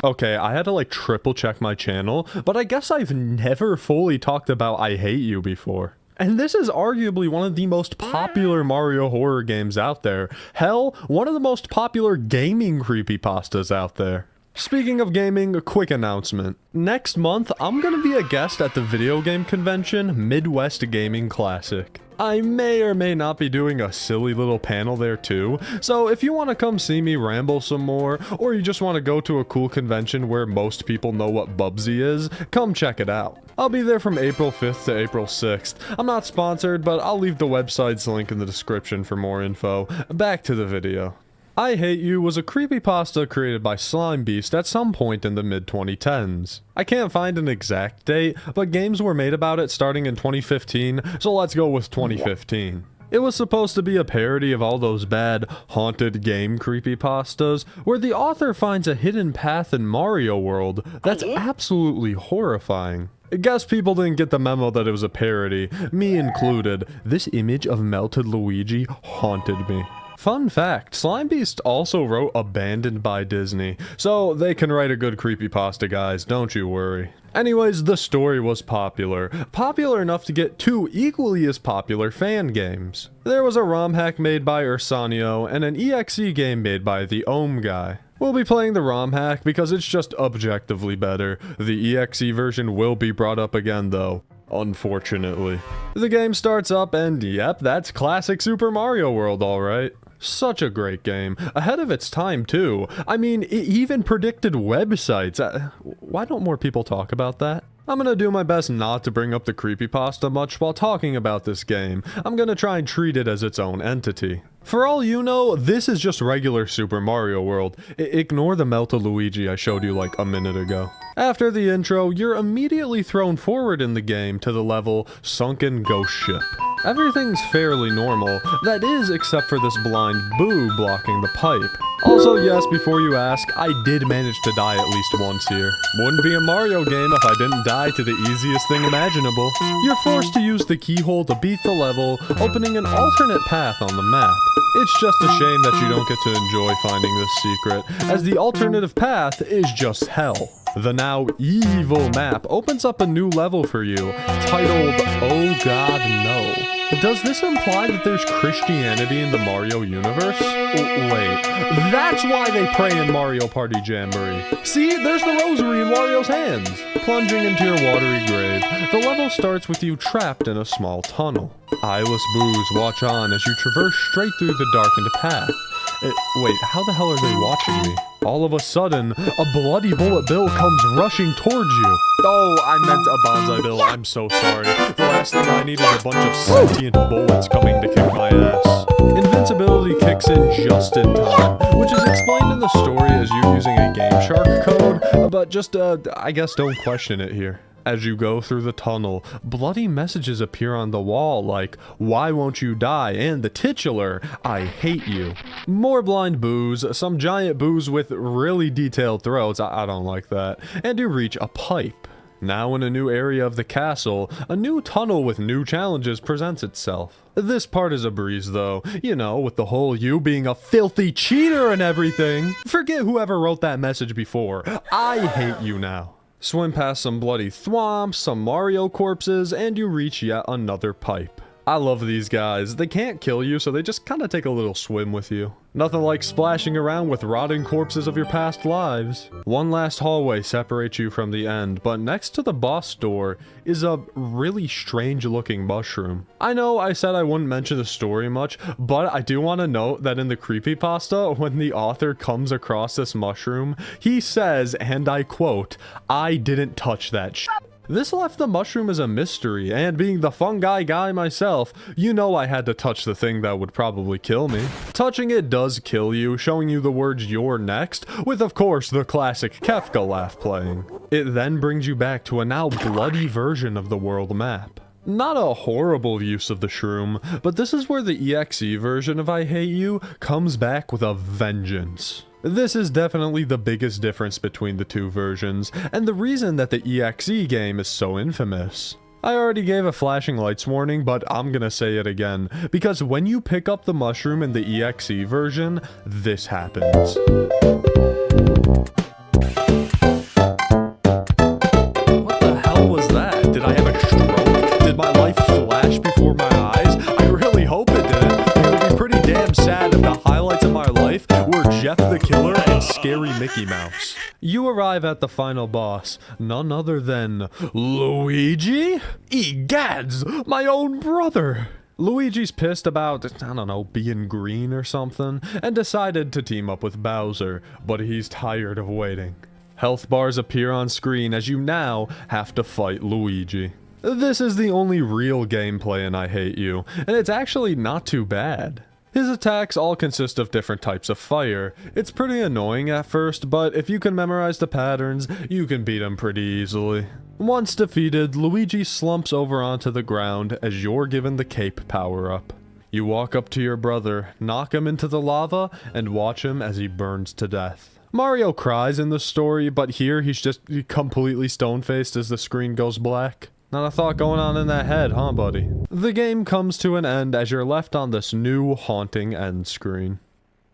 Okay, I had to like triple check my channel, but I guess I've never fully talked about I Hate You before. And this is arguably one of the most popular Mario horror games out there. Hell, one of the most popular gaming creepypastas out there. Speaking of gaming, a quick announcement. Next month, I'm gonna be a guest at the video game convention, Midwest Gaming Classic. I may or may not be doing a silly little panel there too, so if you want to come see me ramble some more, or you just want to go to a cool convention where most people know what Bubsy is, come check it out. I'll be there from April 5th to April 6th. I'm not sponsored, but I'll leave the website's link in the description for more info. Back to the video. I Hate You was a creepypasta created by Slime Beast at some point in the mid-2010s. I can't find an exact date, but games were made about it starting in 2015, so let's go with 2015. It was supposed to be a parody of all those bad, haunted game creepypastas, where the author finds a hidden path in Mario World that's absolutely horrifying. I guess people didn't get the memo that it was a parody, me included. This image of melted Luigi haunted me. Fun fact, Slime Beast also wrote Abandoned by Disney, so they can write a good creepypasta, guys, don't you worry. Anyways, the story was popular enough to get 2 equally as popular fan games. There was a ROM hack made by Ursanio and an EXE game made by the Ohm guy. We'll be playing the ROM hack because it's just objectively better. The EXE version will be brought up again though. Unfortunately. The game starts up and yep, that's classic Super Mario World, alright. Such a great game. Ahead of its time, too. I mean, it even predicted websites. Why don't more people talk about that? I'm gonna do my best not to bring up the creepypasta much while talking about this game. I'm gonna try and treat it as its own entity. For all you know, this is just regular Super Mario World. Ignore the melted Luigi I showed you like a minute ago. After the intro, you're immediately thrown forward in the game to the level Sunken Ghost Ship. Everything's fairly normal, that is except for this blind boo blocking the pipe. Also, yes, before you ask, I did manage to die at least once here. Wouldn't be a Mario game if I didn't die to the easiest thing imaginable. You're forced to use the keyhole to beat the level, opening an alternate path on the map. It's just a shame that you don't get to enjoy finding this secret, as the alternative path is just hell. The now evil map opens up a new level for you, titled Oh God No. Does this imply that there's Christianity in the Mario universe? Wait, that's why they pray in Mario Party Jamboree. See, there's the rosary in Wario's hands. Plunging into your watery grave, the level starts with you trapped in a small tunnel. Eyeless boos watch on as you traverse straight through the darkened path. Wait, how the hell are they watching me? All of a sudden, a bloody bullet bill comes rushing towards you. Oh, I meant a bonsai bill. I'm so sorry. The last thing I need is a bunch of sentient bullets coming to kick my ass. Invincibility kicks in just in time, which is explained in the story as you using a Game Shark code, but just, I guess don't question it here. As you go through the tunnel, bloody messages appear on the wall like, "Why won't you die?" and the titular, "I hate you." More blind boos, some giant boos with really detailed throats, I don't like that, and you reach a pipe. Now in a new area of the castle, a new tunnel with new challenges presents itself. This part is a breeze though, you know, with the whole you being a filthy cheater and everything. Forget whoever wrote that message before. I hate you now. Swim past some bloody thwomps, some Mario corpses, and you reach yet another pipe. I love these guys. They can't kill you, so they just kind of take a little swim with you. Nothing like splashing around with rotting corpses of your past lives. One last hallway separates you from the end, but next to the boss door is a really strange looking mushroom. I know I said I wouldn't mention the story much, but I do want to note that in the creepypasta, when the author comes across this mushroom, he says, and I quote, "I didn't touch that shit." This left the mushroom as a mystery, and being the fungi guy myself, you know I had to touch the thing that would probably kill me. Touching it does kill you, showing you the words "you're next," with of course the classic Kefka laugh playing. It then brings you back to a now bloody version of the world map. Not a horrible use of the shroom, but this is where the EXE version of I Hate You comes back with a vengeance. This is definitely the biggest difference between the two versions, and the reason that the EXE game is so infamous. I already gave a flashing lights warning, but I'm gonna say it again, because when you pick up the mushroom in the EXE version, this happens. What the hell was that? Did I have a stroke? Did my life flash before my eyes? I really hope it didn't. It would be pretty damn sad if the highlights of my life were Jeff the Killer and Scary Mickey Mouse. You arrive at the final boss, none other than Luigi? Egads, my own brother! Luigi's pissed about, I don't know, being green or something, and decided to team up with Bowser, but he's tired of waiting. Health bars appear on screen as you now have to fight Luigi. This is the only real gameplay in I Hate You, and it's actually not too bad. His attacks all consist of different types of fire. It's pretty annoying at first, but if you can memorize the patterns, you can beat him pretty easily. Once defeated, Luigi slumps over onto the ground as you're given the cape power-up. You walk up to your brother, knock him into the lava, and watch him as he burns to death. Mario cries in the story, but here he's just completely stone-faced as the screen goes black. Not a thought going on in that head, huh, buddy? The game comes to an end as you're left on this new haunting end screen.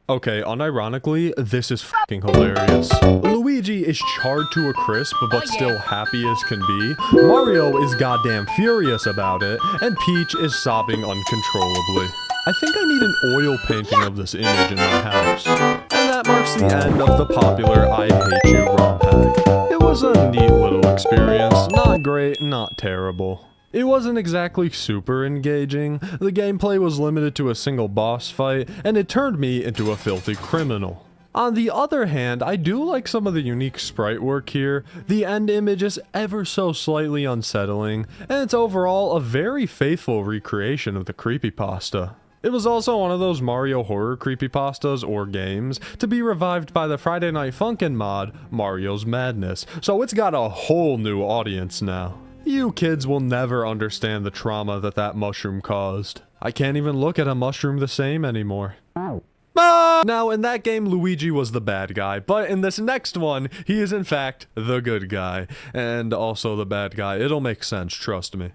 Okay, unironically, this is fucking hilarious. Luigi is charred to a crisp, but still happy as can be. Mario is goddamn furious about it, and Peach is sobbing uncontrollably. I think I need an oil painting of this image in my house. And that marks the end of the popular I Hate You ROM hack. It was a neat little experience, not great, not terrible. It wasn't exactly super engaging, the gameplay was limited to a single boss fight, and it turned me into a filthy criminal. On the other hand, I do like some of the unique sprite work here. The end image is ever so slightly unsettling, and it's overall a very faithful recreation of the creepypasta. It was also one of those Mario horror creepypastas or games to be revived by the Friday Night Funkin' mod, Mario's Madness, so it's got a whole new audience now. You kids will never understand the trauma that that mushroom caused. I can't even look at a mushroom the same anymore. Now, in that game, Luigi was the bad guy, but in this next one, he is in fact the good guy, and also the bad guy. It'll make sense, trust me.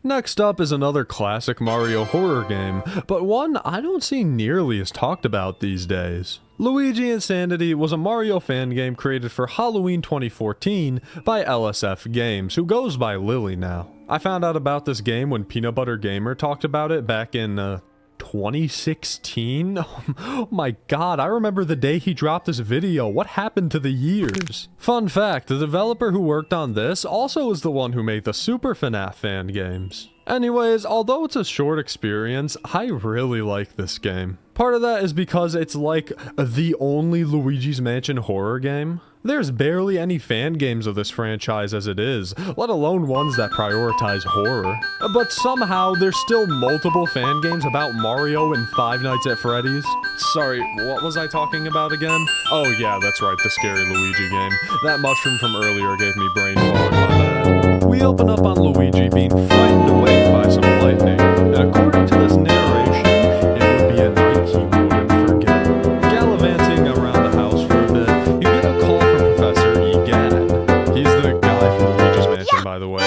Next up is another classic Mario horror game, but one I don't see nearly as talked about these days. Luigi Insanity was a Mario fan game created for Halloween 2014 by LSF Games, who goes by Lily now. I found out about this game when Peanut Butter Gamer talked about it back in 2016? Oh my god, I remember the day he dropped this video. What happened to the years? Fun fact, the developer who worked on this also is the one who made the Super FNAF fan games. Anyways, although it's a short experience, I really like this game. Part of that is because it's like the only Luigi's Mansion horror game. There's barely any fan games of this franchise as it is, let alone ones that prioritize horror. But somehow, there's still multiple fan games about Mario and Five Nights at Freddy's. Sorry, what was I talking about again? Oh yeah, that's right, the Scary Luigi game. That mushroom from earlier gave me brain fog, my bad. We open up on Luigi being frightened awake by some lightning, and according to this narration, it would be a night he wouldn't forget. Gallivanting around the house for a bit, you get a call from Professor Egad. He's the guy from Luigi's Mansion, by the way.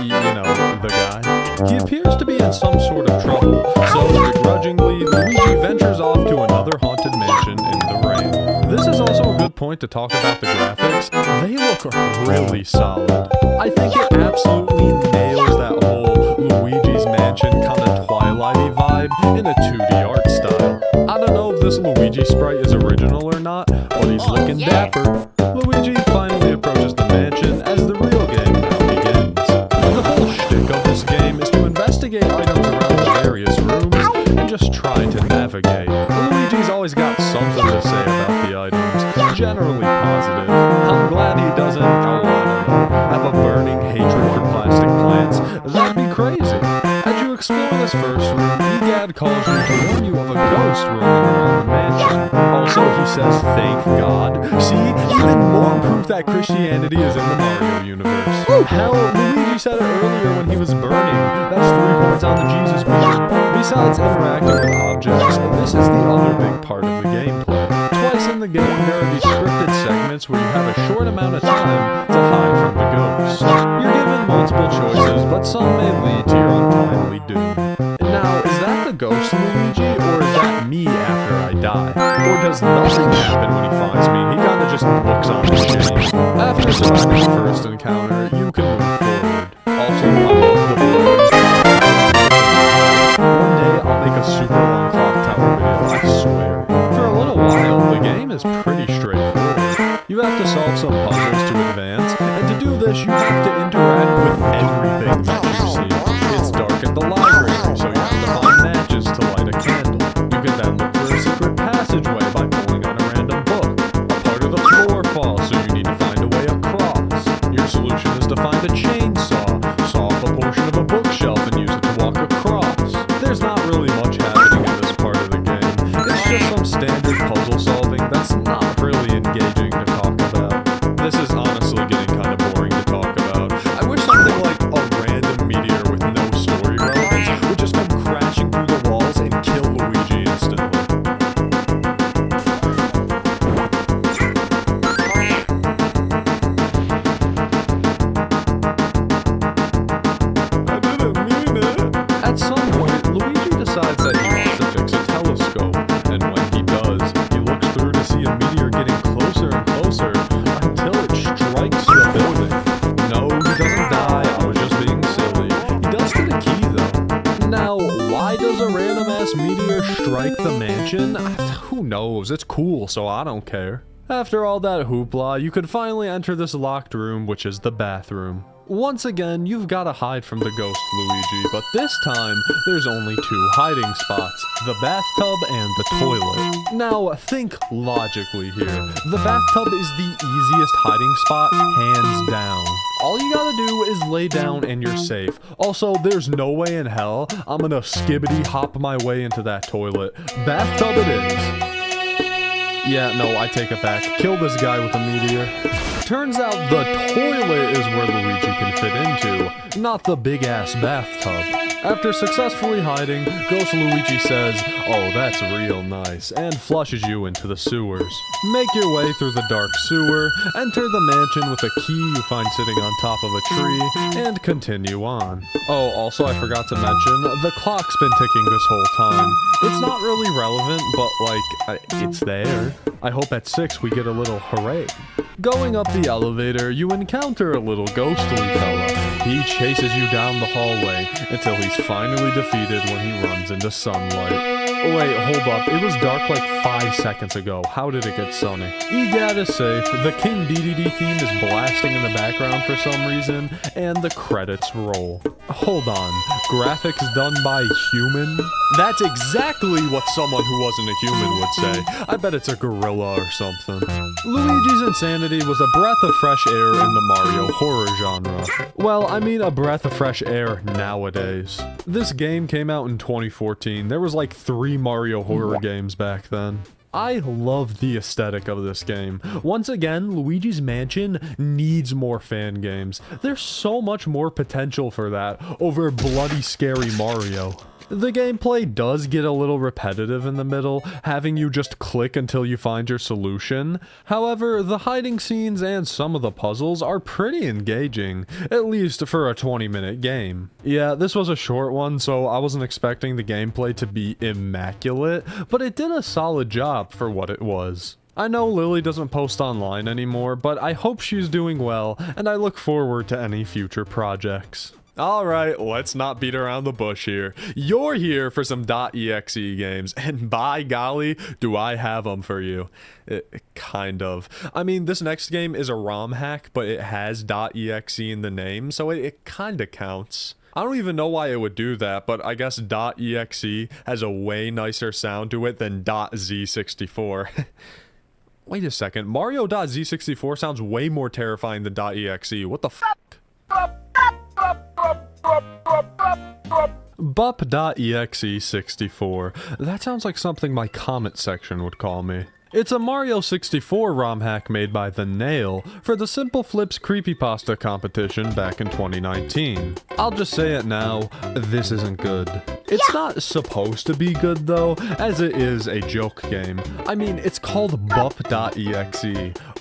You know, the guy. He appears to be in some sort of trouble, so begrudgingly, Luigi ventures off to another haunted mansion in the rain. This is also a good point to talk about the graphics. They look really solid. I think it absolutely nails that whole Luigi's Mansion kind of Twilight-y vibe in a 2D art style. I don't know if this Luigi sprite is original or not, but he's looking dapper. Luigi finally approaches the mansion as the real game now begins. The whole shtick of this game is to investigate items around the various rooms and just try to navigate. Luigi's always got something to say about the items, generally positive. I'm glad he doesn't, have a burning hatred for plastic plants. That'd be crazy. As you explore this first room, Egad calls you to warn you of a ghost roaming around the mansion. Also, he says, thank God. See, even more proof that Christianity is in the Mario universe. Hell, Luigi said it earlier when he was burning. That's 3 points on the Jesus meter. Besides interacting with objects, this is the other big part of the gameplay. Twice in the game, there are these scripted segments where you have a short amount of time to hide from the ghost. You're given multiple choices, but some may lead to your untimely doom. Now, is that the ghost Luigi, or is that me after I die? Or does nothing happen when he finds me? He kinda just looks on his game. After surviving the first encounter, you can move forward. Also, I love the balloons. One day, I'll make a super long clock tower video, I swear. For a little while, the game is pretty straightforward. You have to solve some puzzles to advance, and to do this, you have to interact with everything that you see. It's dark at the library, so you have to find matches to light a candle. You can then look for a secret passageway by pulling on a random book. A part of the floor falls, so you need to find a way across. Your solution is to find a chainsaw, saw off a portion of a bookshelf, and use it to walk across. There's not really much happening in this part of the game. It's just some standard puzzle solving that's not really engaging to talk about. This is honestly getting kind of boring to talk about. I wish something like a random meteor with no story relevance would just come crashing through the walls and kill Luigi instantly. I didn't mean it. At some point, Luigi decides that he wants to fix a telescope, and when he does, he looks through to see a meteor getting closer and closer until it strikes the building. No, he doesn't die, I was just being silly. He does get a key though. Now, why does a random ass meteor strike the mansion? Who knows, it's cool, so I don't care. After all that hoopla, you could finally enter this locked room, which is the bathroom. Once again, you've gotta hide from the ghost Luigi, but this time, there's only 2 hiding spots, the bathtub and the toilet. Now, think logically here. The bathtub is the easiest hiding spot, hands down. All you gotta do is lay down and you're safe. Also, there's no way in hell I'm gonna skibbity hop my way into that toilet. Bathtub it is. Yeah, no, I take it back. Kill this guy with a meteor. Turns out the toilet is where Luigi can fit into, not the big-ass bathtub. After successfully hiding, Ghost Luigi says, "Oh, that's real nice," and flushes you into the sewers. Make your way through the dark sewer, enter the mansion with a key you find sitting on top of a tree, and continue on. Oh, also I forgot to mention, the clock's been ticking this whole time. It's not really relevant, but like, it's there. I hope at 6 we get a little hooray. Going up the elevator, you encounter a little ghostly fella. He chases you down the hallway until he's finally defeated when he runs into sunlight. Wait, hold up. It was dark like 5 seconds ago. How did it get sunny? EGAT is safe, the King DDD theme is blasting in the background for some reason, and the credits roll. Hold on, graphics done by human? That's exactly what someone who wasn't a human would say. I bet it's a gorilla or something. Luigi's Insanity was a breath of fresh air in the Mario horror genre. Well, I mean a breath of fresh air nowadays. This game came out in 2014. There was like 3 Mario horror games back then. I love the aesthetic of this game. Once again, Luigi's Mansion needs more fan games. There's so much more potential for that over bloody scary Mario. The gameplay does get a little repetitive in the middle, having you just click until you find your solution. However, the hiding scenes and some of the puzzles are pretty engaging, at least for a 20-minute game. Yeah, this was a short one, so I wasn't expecting the gameplay to be immaculate, but it did a solid job for what it was. I know Lily doesn't post online anymore, but I hope she's doing well, and I look forward to any future projects. Alright, let's not beat around the bush here. You're here for some .exe games, and by golly, do I have them for you. Kind of. I mean, this next game is a ROM hack, but it has .exe in the name, so it kinda counts. I don't even know why it would do that, but I guess .exe has a way nicer sound to it than .z64. Wait a second, Mario.z64 sounds way more terrifying than .exe. What the f***? Bup.exe64. That sounds like something my comment section would call me. It's a Mario 64 ROM hack made by The Nail for the Simple Flips Creepypasta competition back in 2019. I'll just say it now, this isn't good. It's not supposed to be good though, as it is a joke game. I mean, it's called Bup.exe.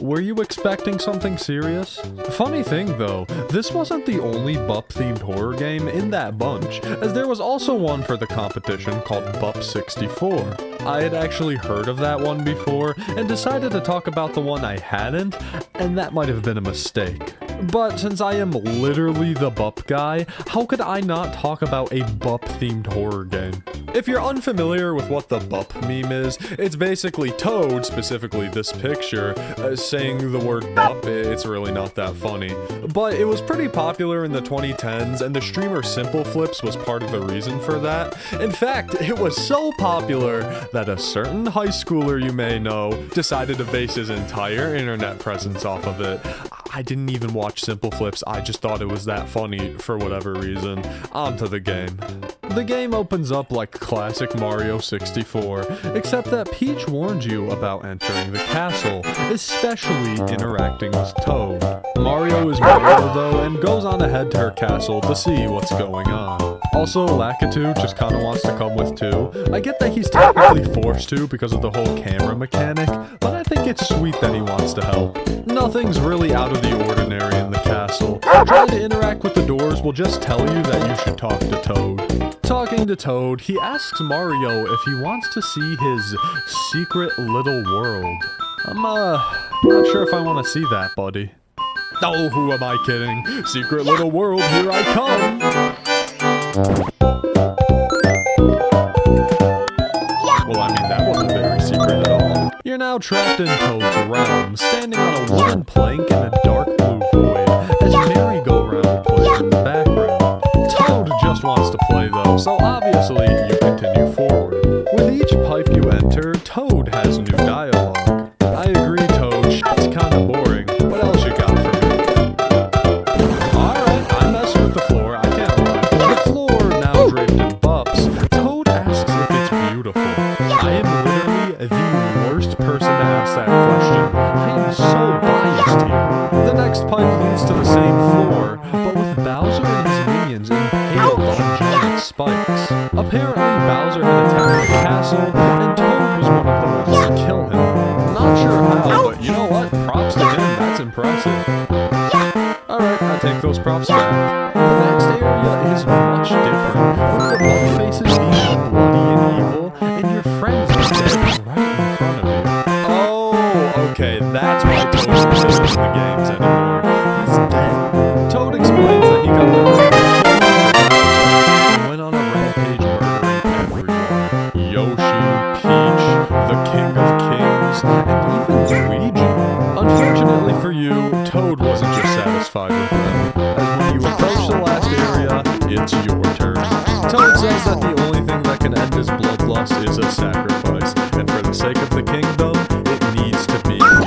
Were you expecting something serious? Funny thing though, this wasn't the only Bup-themed horror game in that bunch, as there was also one for the competition called Bup64. I had actually heard of that one before, and decided to talk about the one I hadn't, and that might have been a mistake. But since I am literally the Bup guy, how could I not talk about a Bup-themed horror game? If you're unfamiliar with what the Bup meme is, it's basically Toad, specifically this picture, saying the word Bup. It's really not that funny. But it was pretty popular in the 2010s, and the streamer Simple Flips was part of the reason for that. In fact, it was so popular that a certain high schooler you may know decided to base his entire internet presence off of it. I didn't even watch Simple Flips, I just thought it was that funny for whatever reason. On to the game. The game opens up like classic Mario 64, except that Peach warns you about entering the castle, especially interacting with Toad. Mario is Mario though, and goes on ahead to her castle to see what's going on. Also, Lakitu just kinda wants to come with too. I get that he's technically forced to because of the whole camera mechanic, but I think it's sweet that he wants to help. Nothing's really out of the ordinary in the castle. Trying to interact with the doors will just tell you that you should talk to Toad. Talking to Toad, he asks Mario if he wants to see his secret little world. I'm not sure if I want to see that, buddy. Oh, who am I kidding? Secret little world, here I come! Well, I mean, that wasn't very secret at all. You're now trapped in Toad's realm, standing on a wooden plank in a dark blue void, as merry-go-round plays in the background. Toad just wants to play though, so obviously you continue forward. With each pipe you enter, Toad has new dialogue. I agree, Toad, shit's kinda boring. What else you got for me? Alright, I'm messing with the floor, I can't lie. The floor, now draped in bups, Toad asks if it's beautiful. I am literally the worst person to ask that question. I am so biased here. The next pipe leads to the same floor, but with Bowser and his minions impaled on giant X. Apparently, Bowser had attacked the castle, and Toad was one of the ones to kill him. Not sure how, but you know what? Props to him, that's impressive. Alright, I take those props back. The next area is much different, with the bug faces being bloody and evil, and your friends are dead right in front of you. Oh, okay, that's why Toad isn't in the games anymore. He's dead. Toad explains that he got the and went on a rampage murdering everyone. Yoshi, Peach, the King of Kings, and even Luigi. Unfortunately for you, Toad wasn't just satisfied with them, as when you approach the last area, it's your turn. Toad says that the only thing that can end his bloodlust is a sacrifice, and for the sake of the kingdom, it needs to be you.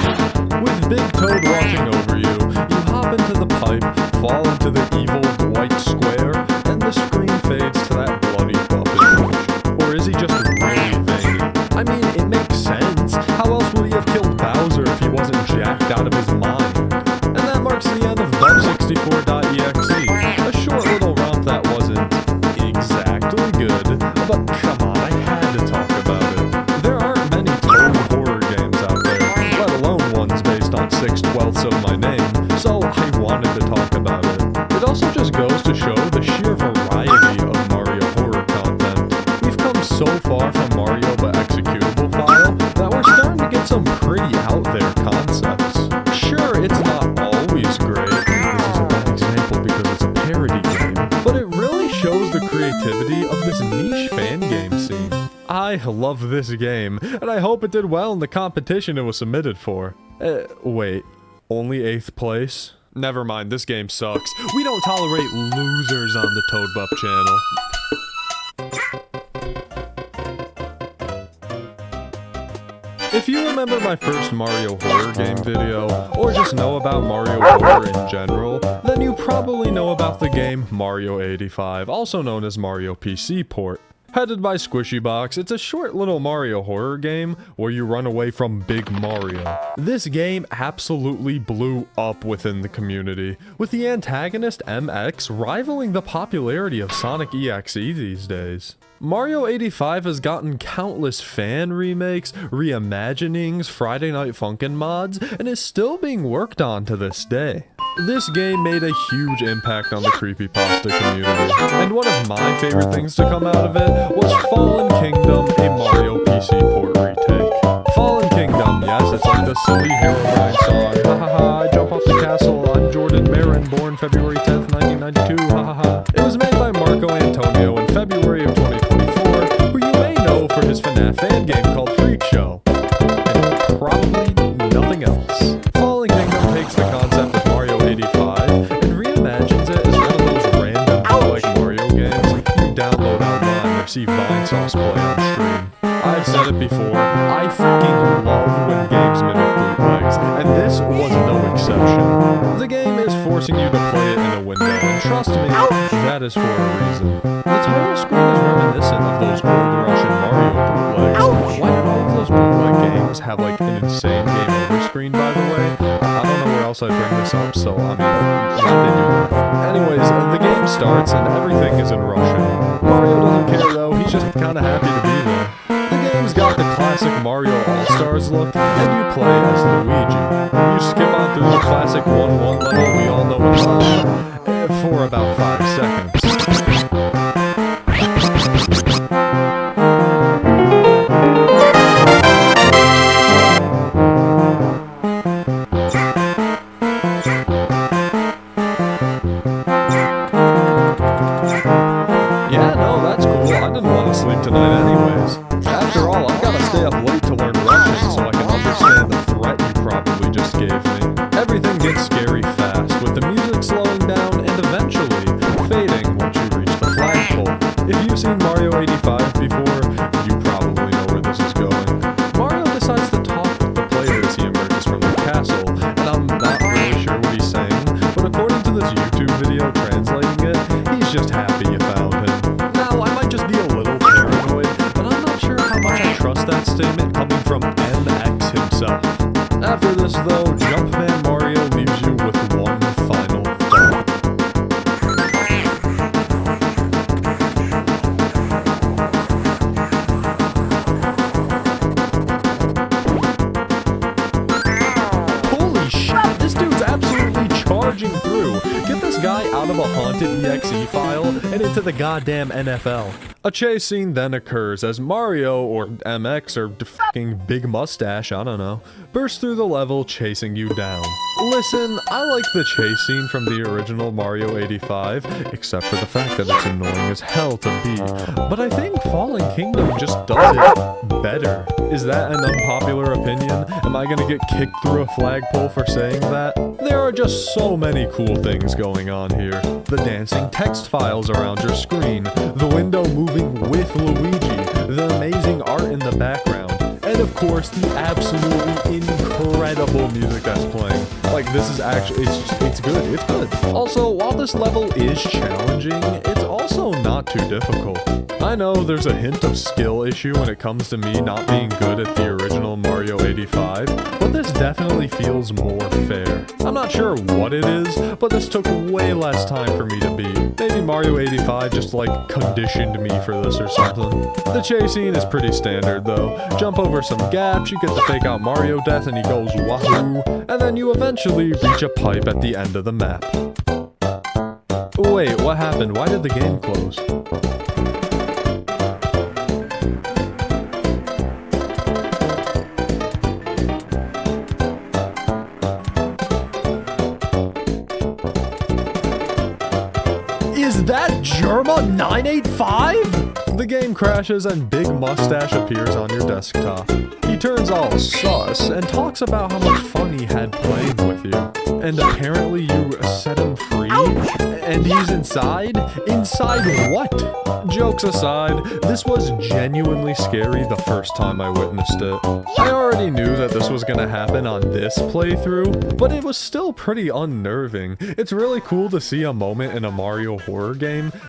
With Big Toad watching over you, you hop into the pipe, fall into the evil white square, and the screen fades to that bloody puppet image. Or is he just really vain? I mean, it makes sense. How else would he have killed Bowser if he wasn't jacked out of his mind? And that marks the end of Bub64.exe. A short little romp that wasn't exactly good, but come on, I had to talk about it. There aren't many Toad horror games out there, let alone ones based on 6/12 of my name, so I wanted to talk about it. It also just goes to show the sheer variety of Mario horror content. We've come so far from Mario but executable file that we're starting to get some pretty out there concepts. Sure, it's not always great. This is a bad example because it's a parody game, but it really shows the creativity of this niche fan game scene. I love this game, and I hope it did well in the competition it was submitted for. Wait, only 8th place? Never mind, this game sucks. We don't tolerate losers on the Toad Bup channel. If you remember my first Mario horror game video, or just know about Mario horror in general, then you probably know about the game Mario 85, also known as Mario PC port. Headed by Squishybox, it's a short little Mario horror game where you run away from Big Mario. This game absolutely blew up within the community, with the antagonist MX rivaling the popularity of Sonic EXE these days. Mario 85 has gotten countless fan remakes, reimaginings, Friday Night Funkin' mods, and is still being worked on to this day. This game made a huge impact on the creepypasta community, and one of my favorite things to come out of it was Fallen Kingdom, a Mario PC port retake. Fallen Kingdom, yes, it's like the silly Herobrine song, ha ha ha, I jump off the castle, I'm Jordan Marin, born February 10th, 1992, ha ha ha. It was made by Marco Antonio in February of 2024, who you may know for his FNAF fan game called Freak Show, and probably nothing else. Fallen Kingdom takes the concept of Mario 85 and reimagines it as one of those random bootleg Mario games you download online or see Vine Sauce play on stream. I've said it before, I freaking love when games mimic bootlegs, and this was no exception. The game is forcing you to play it in a window, and trust me, that is for a reason. The title screen is reminiscent of those old Russian Mario bootlegs. Why did all of those bootleg games have like an insane game over screen, by the way? I don't know where else I'd bring this up, so I mean, why'd they do that? Anyways, the game starts and everything is in Russian. Mario doesn't care though, he's just kinda happy to be there. The game's got the classic Mario All-Stars look, and you play as Luigi. You skip on through the classic 1-1 level we all know and love, for about 5 seconds. Yeah, no, that's cool. I didn't want to sleep tonight anyways. After all, I've got to stay up late to learn Russian so I can understand the threat you probably just gave me. Everything gets scary fast, with the music slowing down and eventually fading once you reach the flagpole. If you've seen Mario 85 before, you probably know where this is going. Mario decides to talk with the player as he emerges from the castle, and I'm not really sure what he's saying, but according to this YouTube video translating it, he's just happy you found him. Now, I might just be a little paranoid, but I'm not sure how much I trust that statement coming from MX himself. After this though, Jumpman Mario leaves you with one final thought. of a haunted EXE file and into the goddamn NFL. A chase scene then occurs as Mario, or MX, or fucking Big Mustache, I don't know, bursts through the level chasing you down. Listen, I like the chase scene from the original Mario 85, except for the fact that it's annoying as hell to beat, but I think Fallen Kingdom just does it better. Is that an unpopular opinion? Am I gonna get kicked through a flagpole for saying that? There are just so many cool things going on here. The dancing text files around your screen, the window moving with Luigi, the amazing art in the background, and of course the absolutely incredible music that's playing. Like, this is actually, it's good. Also, while this level is challenging, it's also not too difficult. I know there's a hint of skill issue when it comes to me not being good at the original Mario 85, but this definitely feels more fair. I'm not sure what it is, but this took way less time for me to beat. Maybe Mario 85 just like conditioned me for this or something. The chase scene is pretty standard though. Jump over some gaps, you get the fake out Mario death and he goes wahoo, and then you eventually reach a pipe at the end of the map. Wait, what happened? Why did the game close? Is that Germa 985? The game crashes and Big Mustache appears on your desktop. He turns all sus and talks about how much fun he had playing with you. And apparently you set him free? And he's inside? Inside what? Jokes aside, this was genuinely scary the first time I witnessed it. I already knew that this was gonna happen on this playthrough, but it was still pretty unnerving. It's really cool to see a moment in a Mario horror game